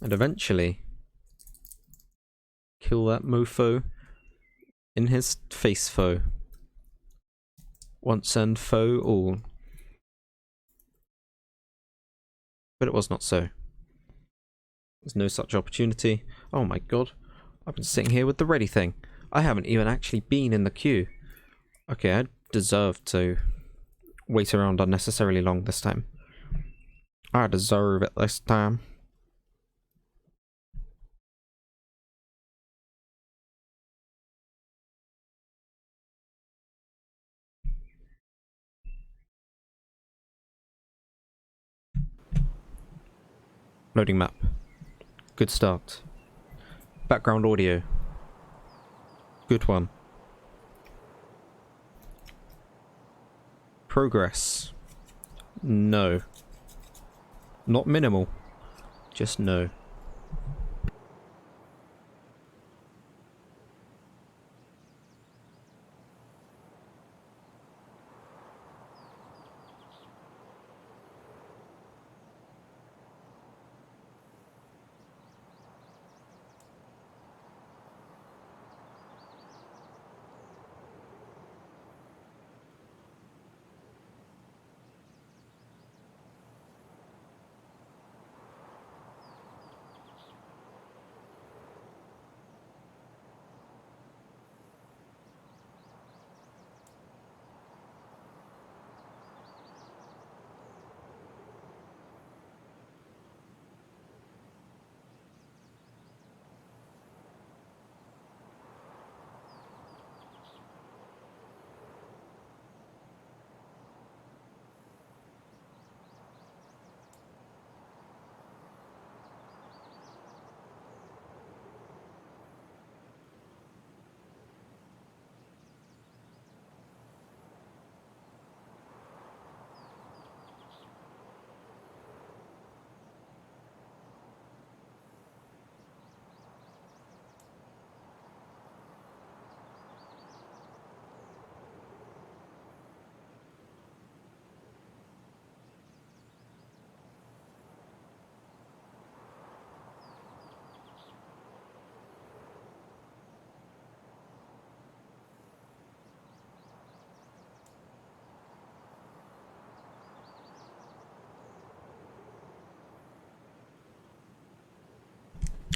And eventually kill that mofo in his face foe. Once and foe all. But it was not so. There's no such opportunity. Oh my god. I've been sitting here with the ready thing. I haven't even actually been in the queue. Okay, I deserve to wait around unnecessarily long this time. I deserve it this time. Loading map. Good start. Background audio. Good one. Progress. No. Not minimal. Just no.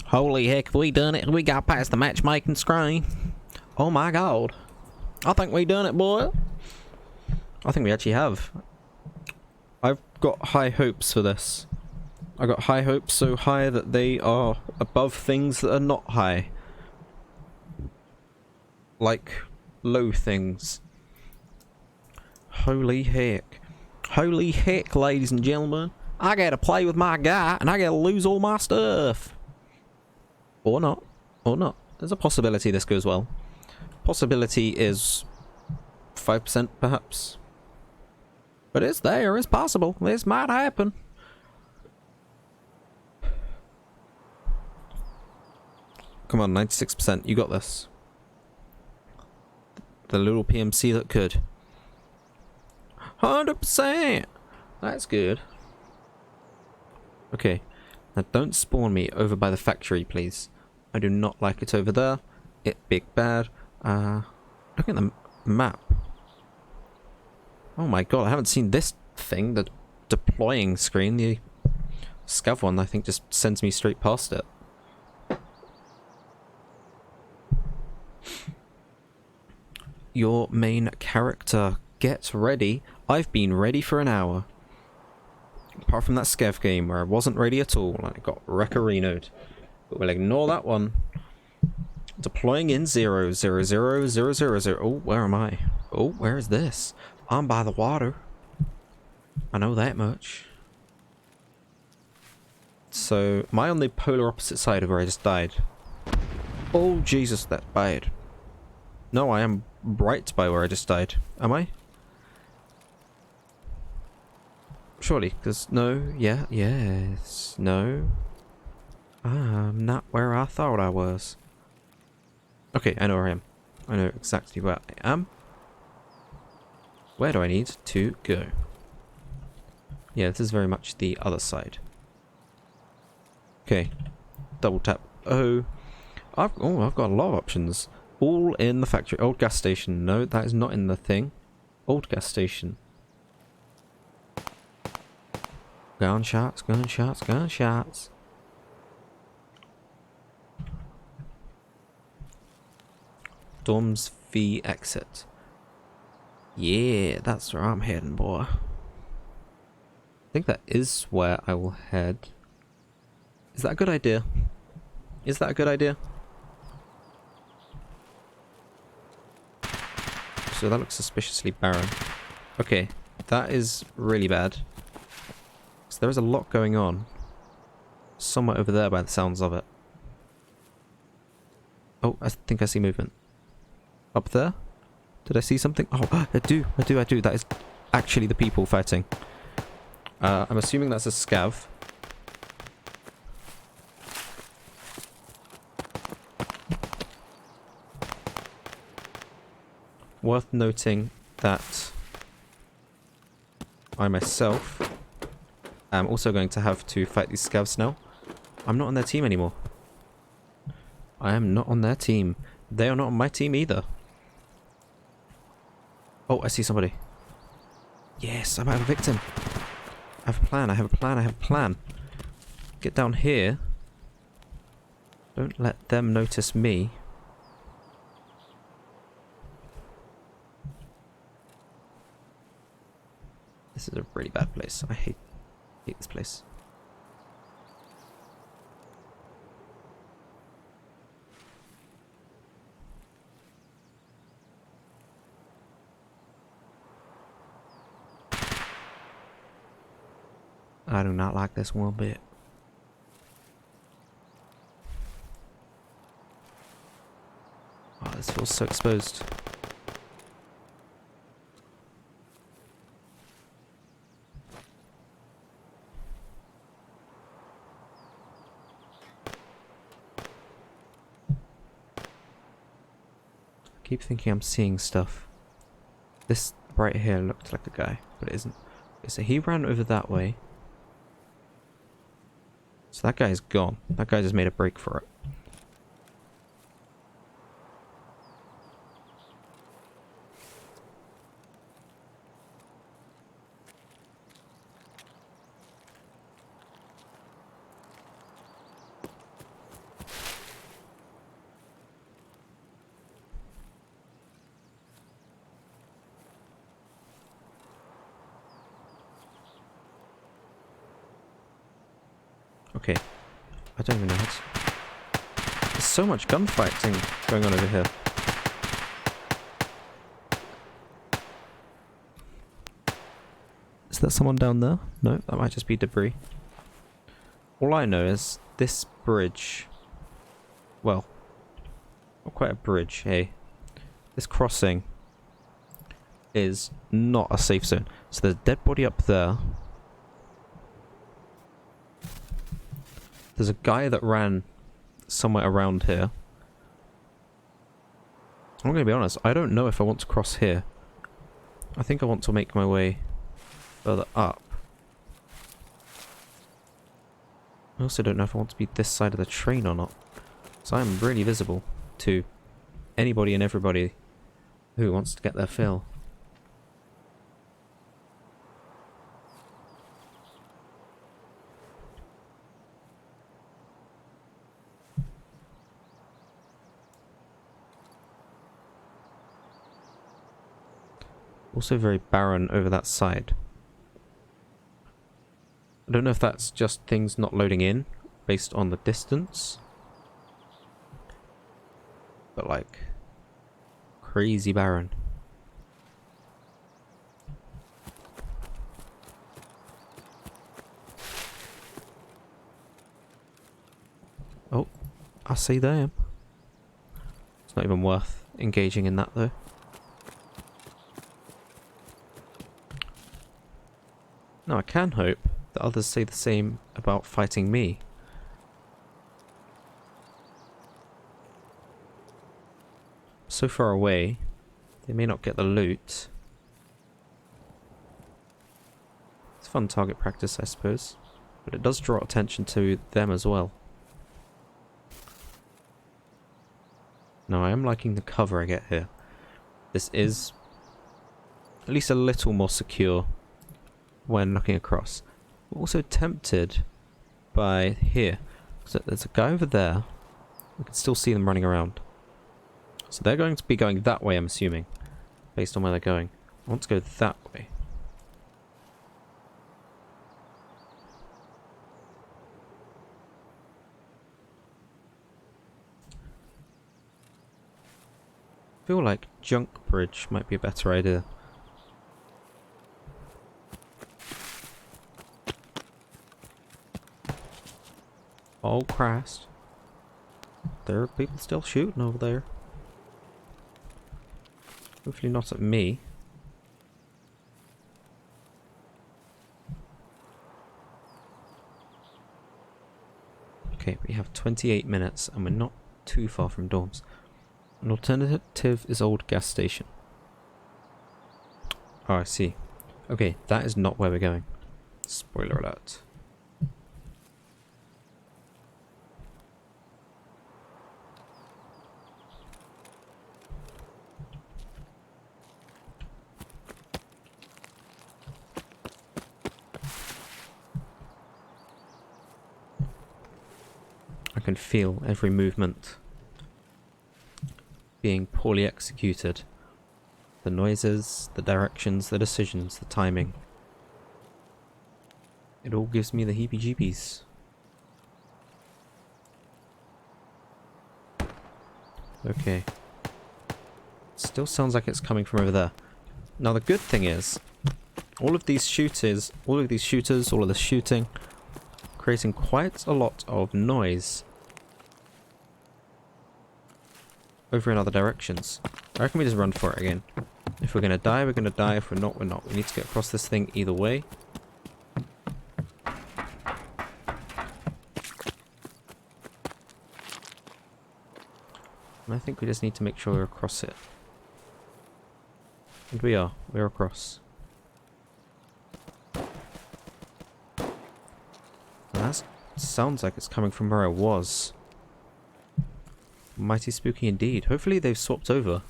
Holy heck, have we done it? We got past the matchmaking screen. Oh my god. I think we done it, boy. I think we actually have. I've got high hopes for this. I got high hopes, so high that they are above things that are not high. Like low things. Holy heck. Holy heck, ladies and gentlemen. I gotta play with my guy and I gotta lose all my stuff. Or not. Or not. There's a possibility this goes well. Possibility is 5% perhaps. But it's there, it's possible. This might happen. Come on, 96%. You got this. The little PMC that could. 100%! That's good. Okay. Now don't spawn me over by the factory, please. I do not like it over there. It big bad. Look at the map. Oh my god, I haven't seen this thing. The deploying screen. The scav one, I think, just sends me straight past it. Your main character. Get ready. I've been ready for an hour. Apart from that scav game where I wasn't ready at all and I got wreck-a-renoed. But we'll ignore that one. Deploying in 0, 0, 0, 0, 0, 0. Oh, where am I? Oh, where is this? I'm by the water. I know that much. So, am I on the polar opposite side of where I just died? Oh, Jesus, that's bad. No, I am right by where I just died. Am I? Surely, because no, yeah, yes, no. I'm not where I thought I was. Okay, I know where I am. I know exactly where I am. Where do I need to go? Yeah, this is very much the other side. Okay, double tap. Oh, I've got a lot of options. All in the factory. Old gas station. No, that is not in the thing. Old gas station. Gunshots, gunshots, gunshots. Dorms V exit. Yeah, that's where I'm heading, boy. I think that is where I will head. Is that a good idea? Is that a good idea? So that looks suspiciously barren. Okay, that is really bad. So there is a lot going on. Somewhere over there by the sounds of it. Oh, I think I see movement. Up there? Did I see something? Oh, I do. That is actually the people fighting. I'm assuming that's a scav. Worth noting that I myself am also going to have to fight these scavs now. I'm not on their team anymore. I am not on their team. They are not on my team either. Oh, I see somebody. Yes, I might have a victim. I have a plan, I have a plan, I have a plan. Get down here. Don't let them notice me. This is a really bad place. I hate this place. I do not like this one bit. Oh, this feels so exposed. I keep thinking I'm seeing stuff. This right here looked like a guy, but it isn't. Okay, so he ran over that way. So that guy is gone. That guy just made a break for it. Okay. I don't even know how to... There's so much gunfighting going on over here. Is there someone down there? No, that might just be debris. All I know is this bridge... Well, not quite a bridge, hey. This crossing is not a safe zone. So there's a dead body up there. There's a guy that ran somewhere around here. I'm going to be honest, I don't know if I want to cross here. I think I want to make my way further up. I also don't know if I want to be this side of the train or not. So I'm really visible to anybody and everybody who wants to get their fill. Also very barren over that side. I don't know if that's just things not loading in based on the distance. But like, crazy barren. Oh, I see them. It's not even worth engaging in that though. No, I can hope that others say the same about fighting me. So far away, they may not get the loot. It's fun target practice, I suppose. But it does draw attention to them as well. No, I am liking the cover I get here. This is at least a little more secure when looking across. I'm also tempted by here. So there's a guy over there. We can still see them running around. So they're going to be going that way, I'm assuming, based on where they're going. I want to go that way. I feel like Junk Bridge might be a better idea. Oh, Christ. There are people still shooting over there. Hopefully not at me. Okay, we have 28 minutes and we're not too far from dorms. An alternative is old gas station. Oh, I see. Okay, that is not where we're going. Spoiler alert. I can feel every movement being poorly executed. The noises, the directions, the decisions, the timing. It all gives me the heebie-jeebies. Okay. Still sounds like it's coming from over there. Now the good thing is, all of these shooters, all of this shooting, creating quite a lot of noise over in other directions. I reckon we just run for it again. If we're gonna die, we're gonna die. If we're not, we're not. We need to get across this thing either way. And I think we just need to make sure we're across it. And we are. We're across. And that sounds like it's coming from where I was. Mighty spooky indeed. Hopefully they've swapped over.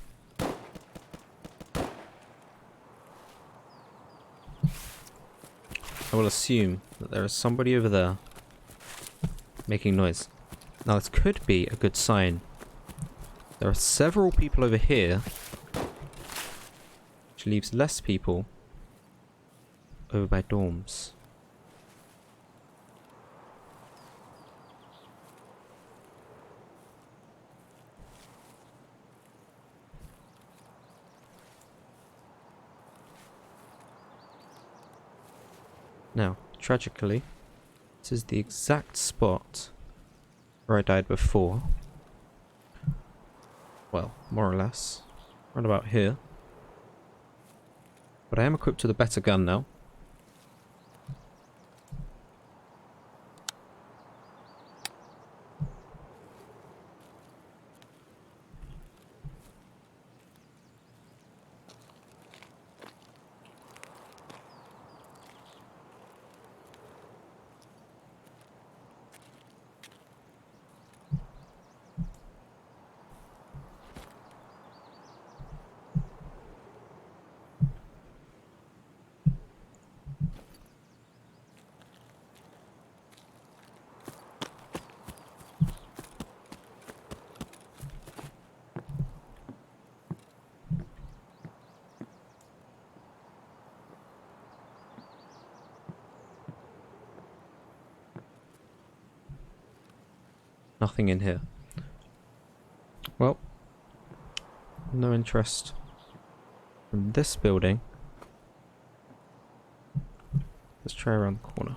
I will assume that there is somebody over there making noise. Now this could be a good sign. There are several people over here, which leaves less people over by dorms. Now, tragically, this is the exact spot where I died before. Well, more or less. Right about here. But I am equipped with a better gun now. Nothing in here. Well, no interest from this building. Let's try around the corner.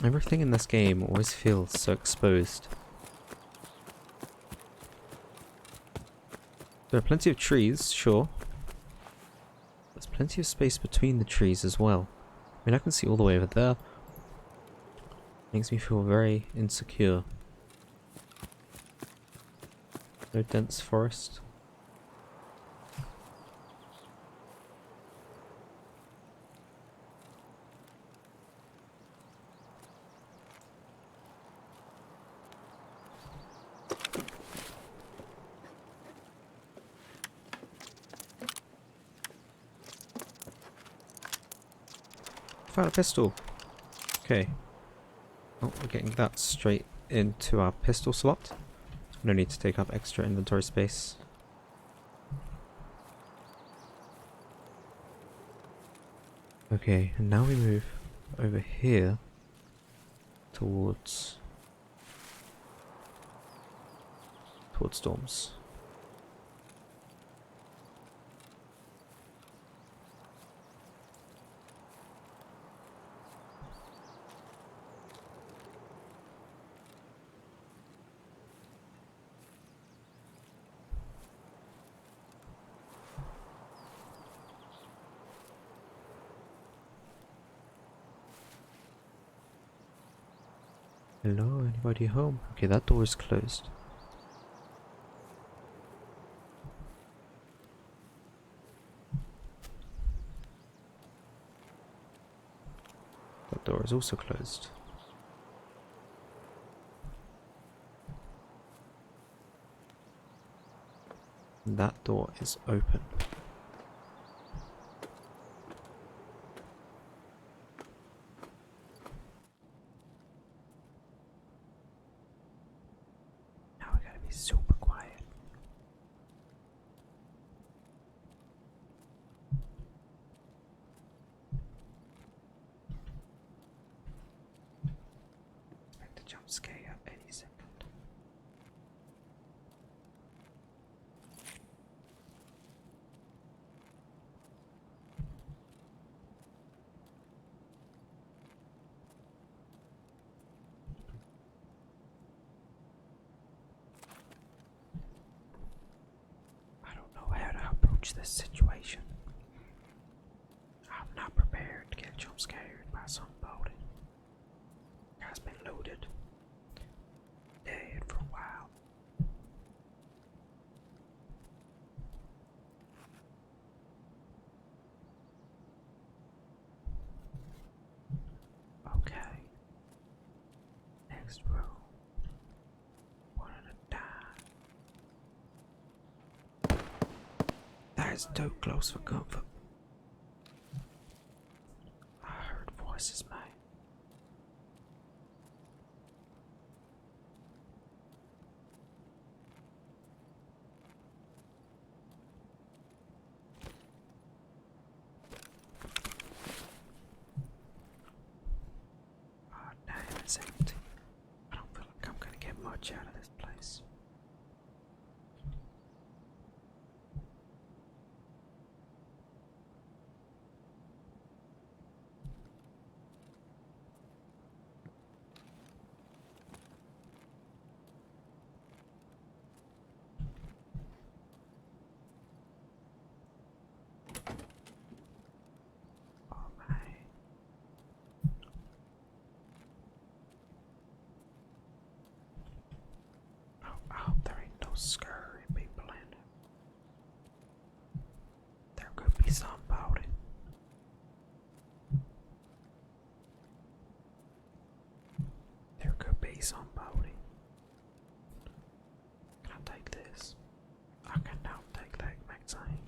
Everything in this game always feels so exposed. There are plenty of trees, sure. There's plenty of space between the trees as well. I mean, I can see all the way over there. Makes me feel very insecure. No dense forest. Found a pistol. Okay. Oh, we're getting that straight into our pistol slot. No need to take up extra inventory space. Okay, and now we move over here towards storms. Hello, anybody home? Okay, that door is closed. That door is also closed. And that door is open. Now we gotta be super quiet. Expect a jump scare any second. I don't know how to approach this situation. I'm not prepared to get jump scared by somebody. Guy's been loaded. Dead for a while. Okay. Next row. One at a time. That is too close for comfort. I heard voices, mate. Oh, damn, it's empty. I don't feel like I'm gonna get much out of this place. somebody. Can I take this? I can now take that magazine.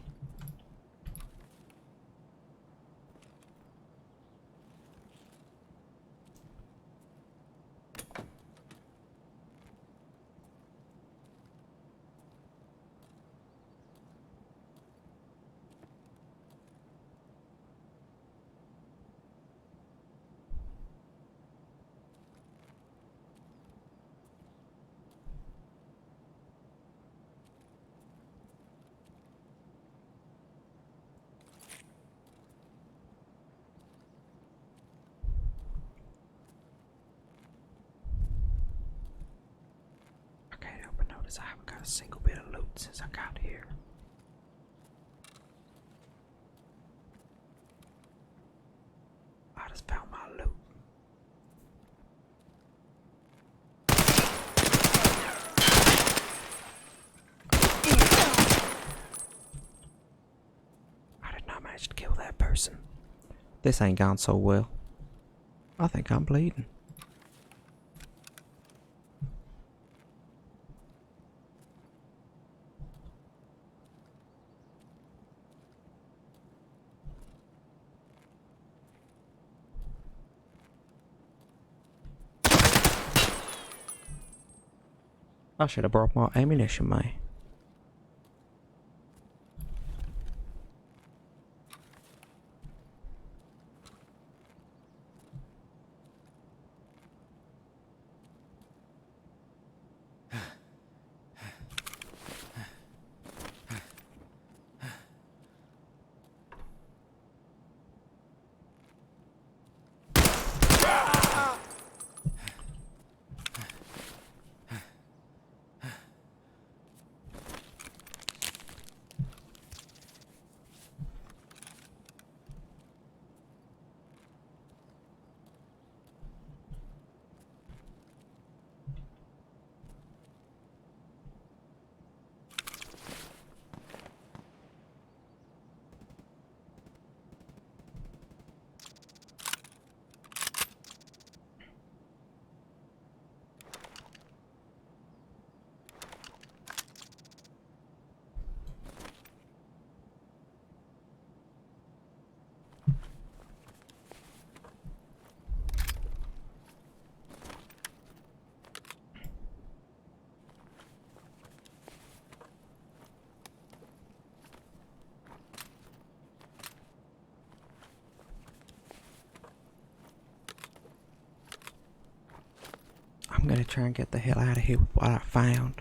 I can't help but notice I haven't got a single bit of loot since I got here. I just found my loot. I did not manage to kill that person. This ain't gone so well. I think I'm bleeding. I should have brought more ammunition, man. I'm gonna try and get the hell out of here with what I found.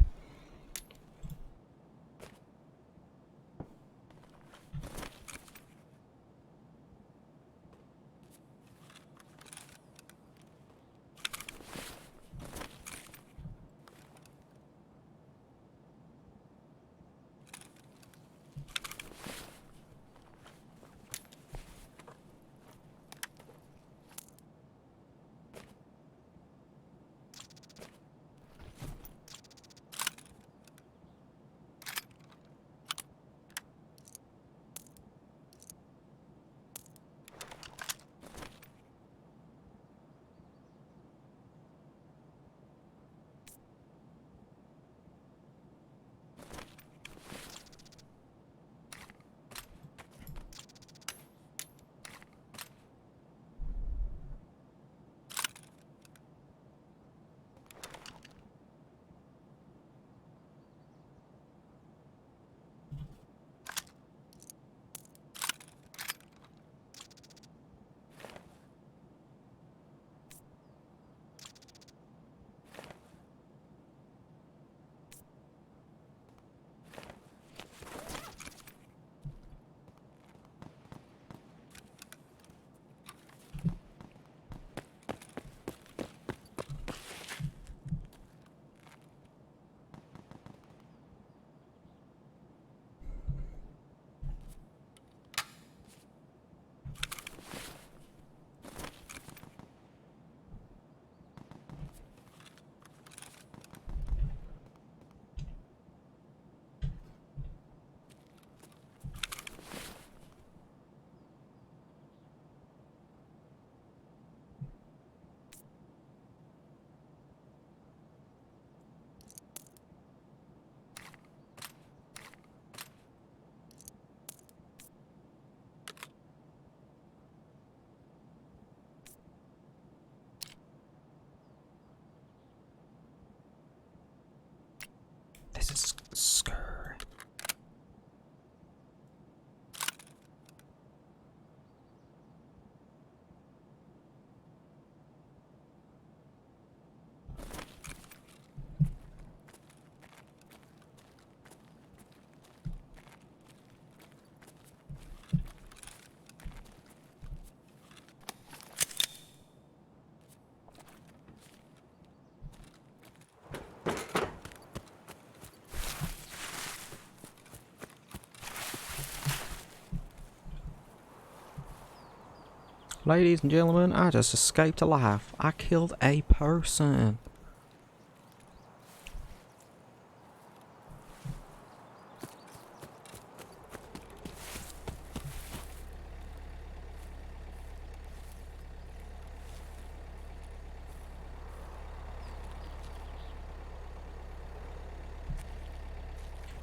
Skrr. Ladies and gentlemen, I just escaped alive. I killed a person.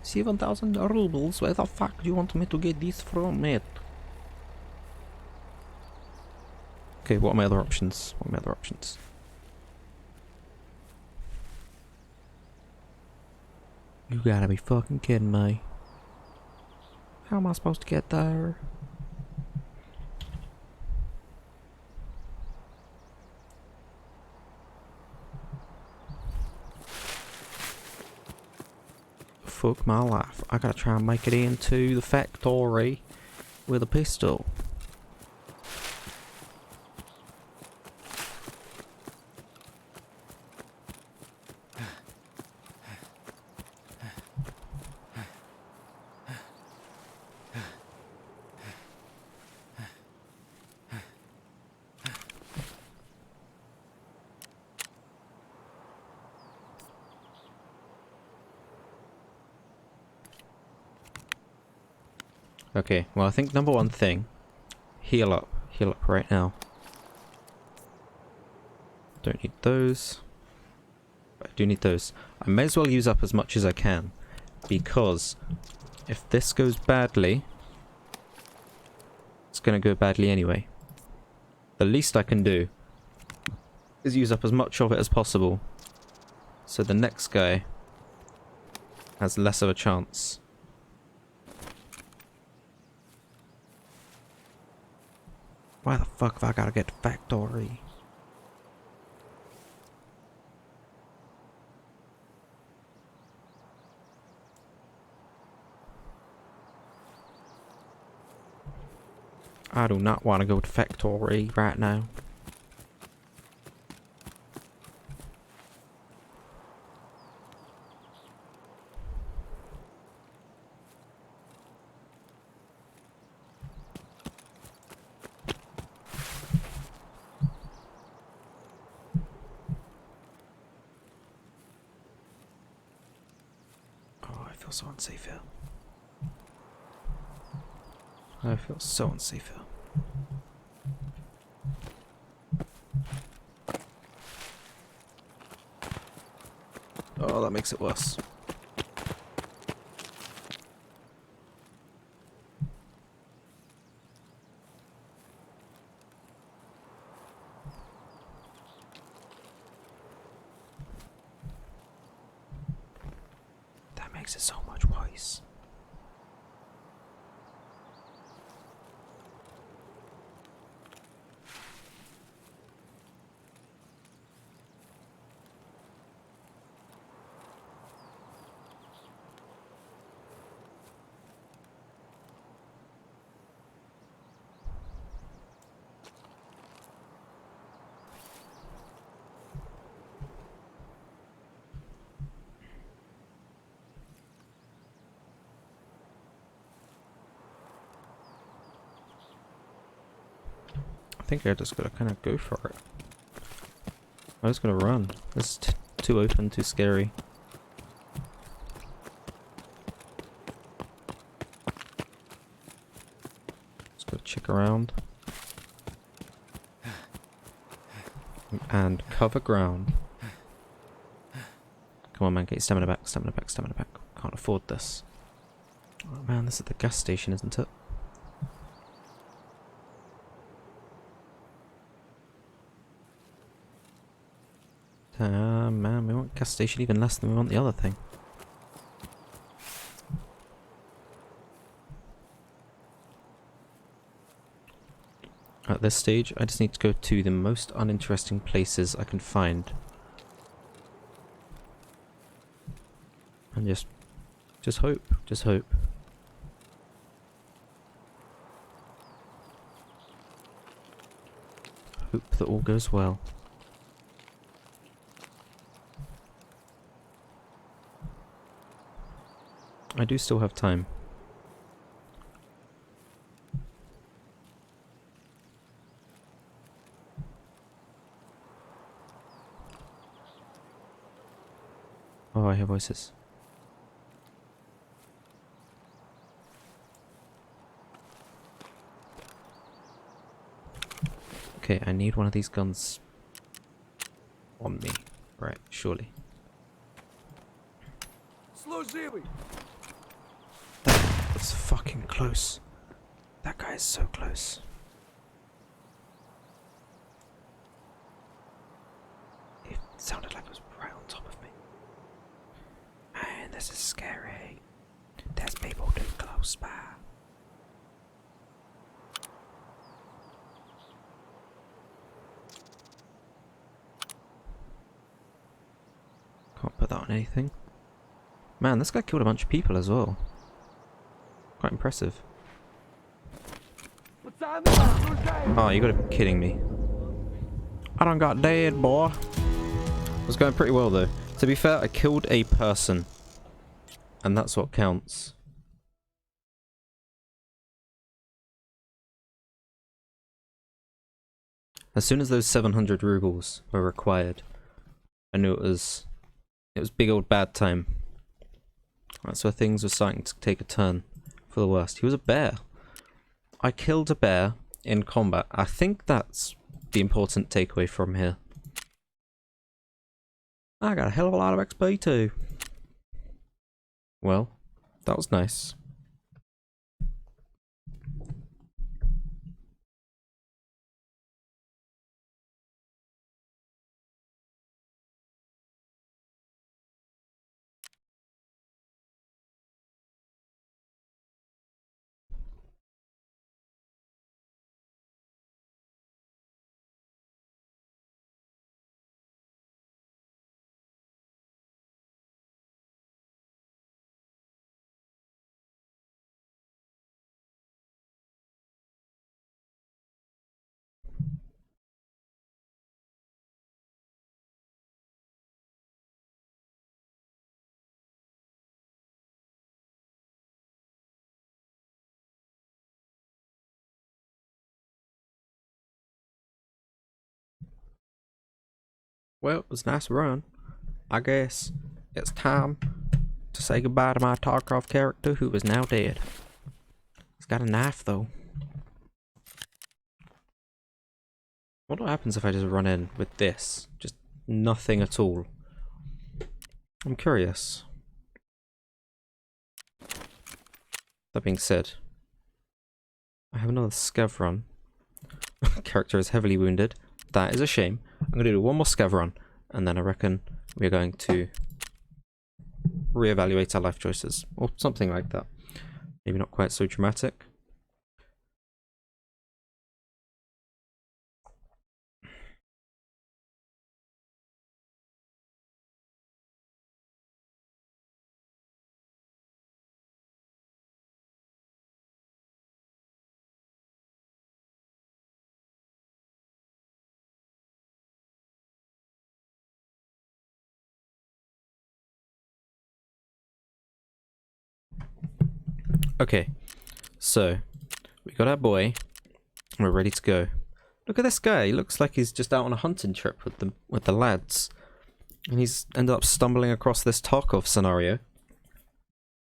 $7,000 Where the fuck do you want me to get this from, mate? Okay, what are my other options? What are my other options? You gotta be fucking kidding me. How am I supposed to get there? Fuck my life. I gotta try and make it into the factory with a pistol. Okay, well I think number one thing, heal up right now. Don't need those, but I do need those. I may as well use up as much as I can, because if this goes badly, it's gonna go badly anyway. The least I can do is use up as much of it as possible, so the next guy has less of a chance. Why the fuck have I gotta get to factory? I do not want to go to factory right now. I feel so unsafe here. I feel so unsafe here. Oh, that makes it worse. That makes it so much worse. I think I just gotta kind of go for it. I'm just gonna run. This is too open, too scary. Just gotta check around. And cover ground. Come on man, get your stamina back, stamina back, stamina back. Can't afford this. Oh man, this is the gas station, isn't it? Man, we want gas station even less than we want the other thing. At this stage, I just need to go to the most uninteresting places I can find. And just hope, just hope. Hope that all goes well. I do still have time. Oh, I hear voices. Okay, I need one of these guns on me. Right, surely. That was fucking close. That guy is so close. It sounded like it was right on top of me. Man, this is scary. There's people too close by. Can't put that on anything. Man, this guy killed a bunch of people as well. Quite impressive. Oh, you gotta be kidding me. I done got dead, boy. It was going pretty well though. To be fair, I killed a person. And that's what counts. As soon as those 700 rubles were required, I knew it was big old bad time. That's where things were starting to take a turn for the worst. He was a bear. I killed a bear in combat. I think that's the important takeaway from here. I got a hell of a lot of XP too. Well, that was nice. Well, it was a nice run. I guess it's time to say goodbye to my Tarkov character who is now dead. He's got a knife though. What happens if I just run in with this? Just nothing at all. I'm curious. That being said, I have another scav run. Character is heavily wounded. That is a shame. I'm going to do one more scav run, and then I reckon we're going to reevaluate our life choices, or something like that. Maybe not quite so dramatic. Okay, so we got our boy, and we're ready to go. Look at this guy. He looks like he's just out on a hunting trip with the lads, and he's ended up stumbling across this Tarkov scenario,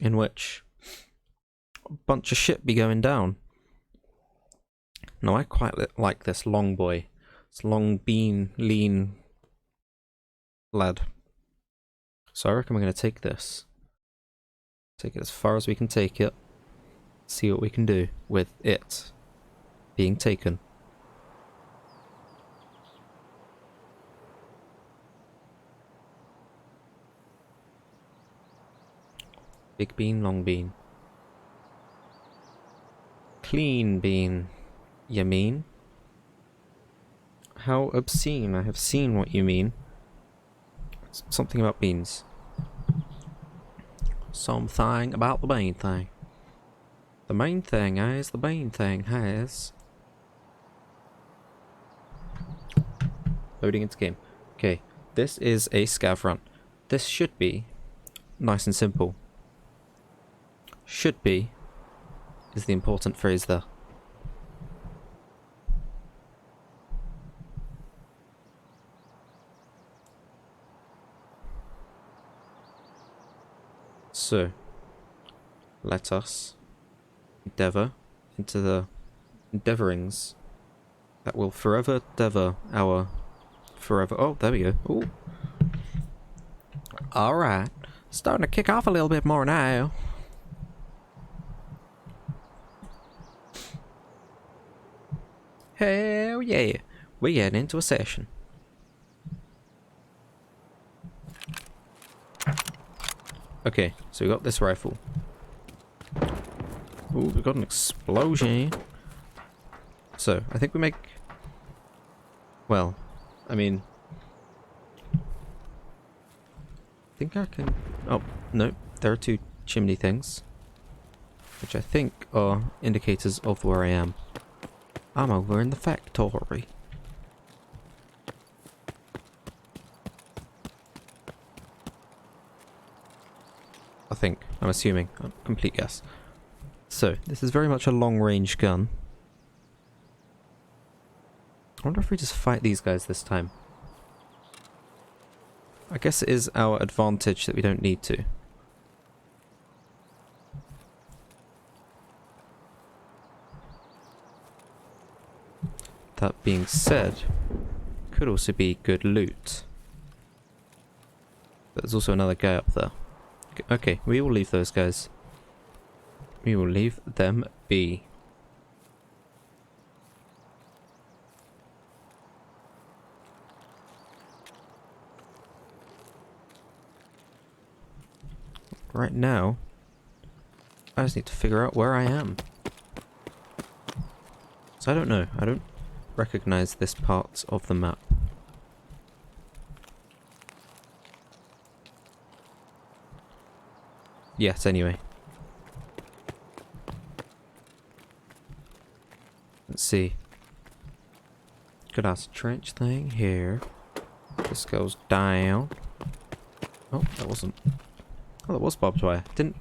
in which a bunch of shit be going down. Now I quite like this long boy, this long bean lean lad. So I reckon we're gonna take this, take it as far as we can take it. See what we can do with it being taken. Big bean, long bean. Clean bean, you mean? How obscene. I have seen what you mean. Something about beans. Something about the bean thing. The main thing is the bean thing has... Loading into game. Okay, this is a scav run. This should be nice and simple. Should be is the important phrase there. So, let us endeavour into the endeavourings that will forever endeavour our forever... Oh, there we go. Ooh. Alright. Starting to kick off a little bit more now. Hell yeah. We're getting into a session. Okay, so we got this rifle. Ooh, we got an explosion. So, I think we make... Well, I mean... I think I can... Oh, no. There are two chimney things. Which I think are indicators of where I am. I'm over in the factory. I think. I'm assuming. A complete guess. So, this is very much a long-range gun. I wonder if we just fight these guys this time. I guess it is our advantage that we don't need to. That being said, could also be good loot. But there's also another guy up there. Okay, we will leave those guys. We will leave them be. Right now, I just need to figure out where I am. So I don't know. I don't recognize this part of the map. Yes, anyway. Let's see. Good ass trench thing here. This goes down. Oh, that wasn't... Oh, that was barbed wire. Didn't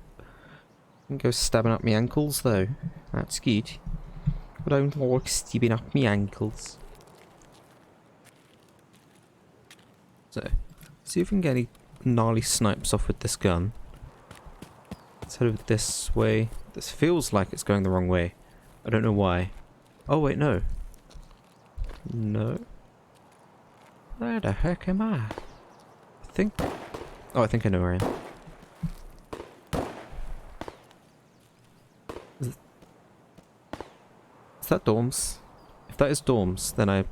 go stabbing up my ankles, though. That's good. I don't like stabbing up my ankles. So, see if we can get any gnarly snipes off with this gun. Let's head over this way. This feels like it's going the wrong way. I don't know why. Oh, wait, no. No. Where the heck am I? I think... Oh, I think I know where I am. Is that dorms? If that is dorms, then I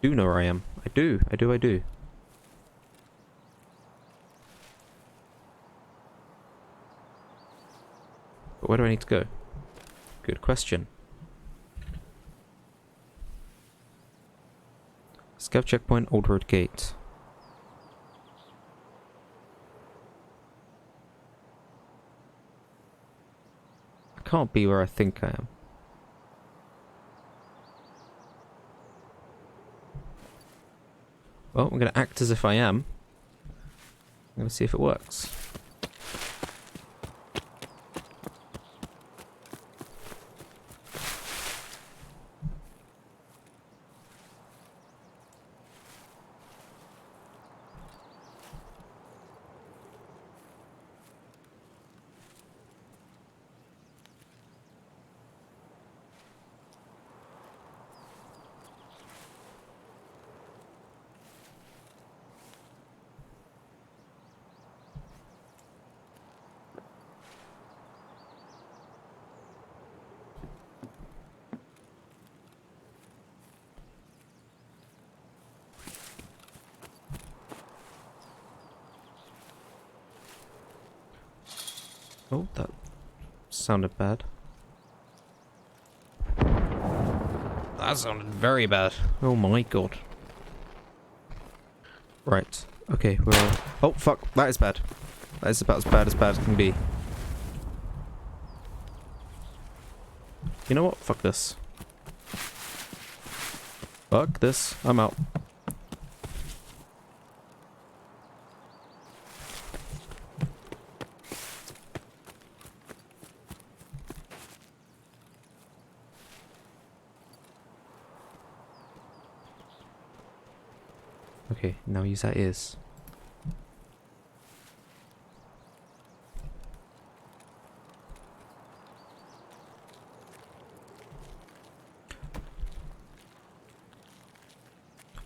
do know where I am. I do. But where do I need to go? Good question. Scav checkpoint, Old Road Gate. I can't be where I think I am. Well, I'm going to act as if I am. I'm going to see if it works. Oh, that sounded bad. That sounded very bad. Oh my god. Right. Okay, we're... Oh, fuck. That is bad. That is about as bad as can be. You know what? Fuck this. Fuck this. I'm out. Okay, now use our ears.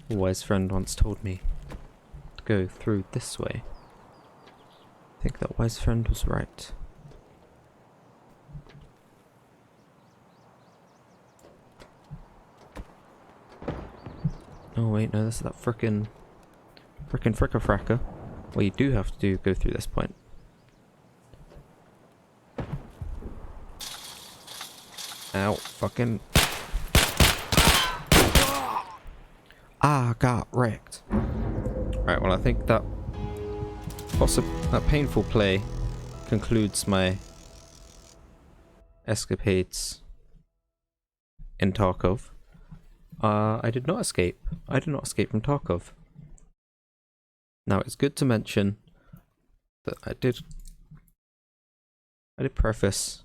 A wise friend once told me to go through this way. I think that wise friend was right. Oh wait, no, this is that frickin' fricka-fracka. Well, you do have to go through this point. Ow, fucking... Ah, got wrecked. Right, well I think that painful play concludes my escapades in Tarkov. I did not escape. I did not escape from Tarkov. Now it's good to mention that I did preface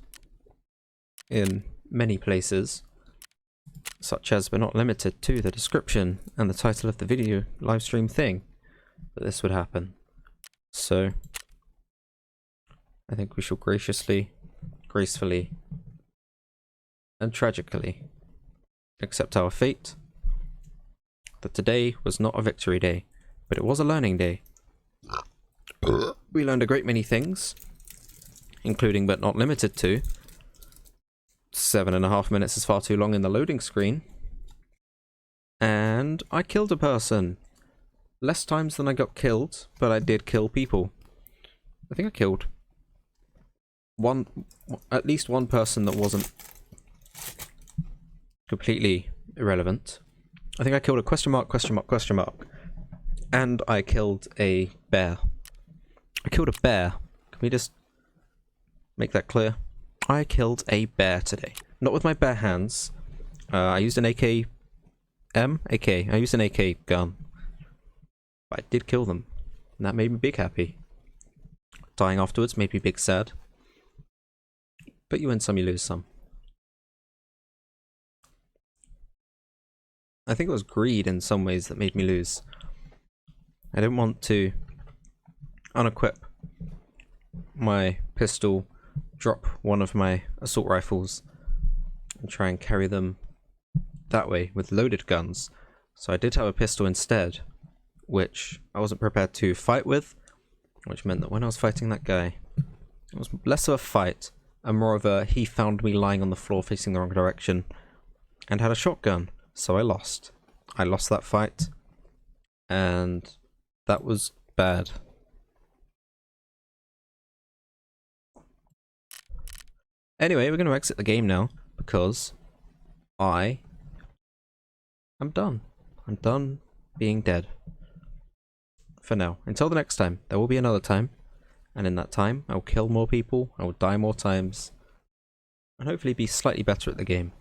in many places, such as but not limited to the description and the title of the video live stream thing, that this would happen. So I think we shall graciously, gracefully, and tragically accept our fate that today was not a victory day, but it was a learning day. We learned a great many things, including but not limited to 7.5 minutes is far too long in the loading screen, and I killed a person. Less times than I got killed, but I did kill people. I think I killed at least one person that wasn't completely irrelevant. I think I killed a question mark, and I killed a bear. I killed a bear. Can we just make that clear? I killed a bear today. Not with my bare hands. I used an I used an AK gun. But I did kill them. And that made me big happy. Dying afterwards made me big sad. But you win some, you lose some. I think it was greed in some ways that made me lose. I didn't want to unequip my pistol, drop one of my assault rifles, and try and carry them that way with loaded guns. So I did have a pistol instead, which I wasn't prepared to fight with, which meant that when I was fighting that guy, it was less of a fight and more of a he found me lying on the floor facing the wrong direction and had a shotgun. So I lost. I lost that fight, and that was bad. Anyway, we're going to exit the game now, because I am done. I'm done being dead. For now. Until the next time. There will be another time, and in that time, I will kill more people, I will die more times, and hopefully be slightly better at the game.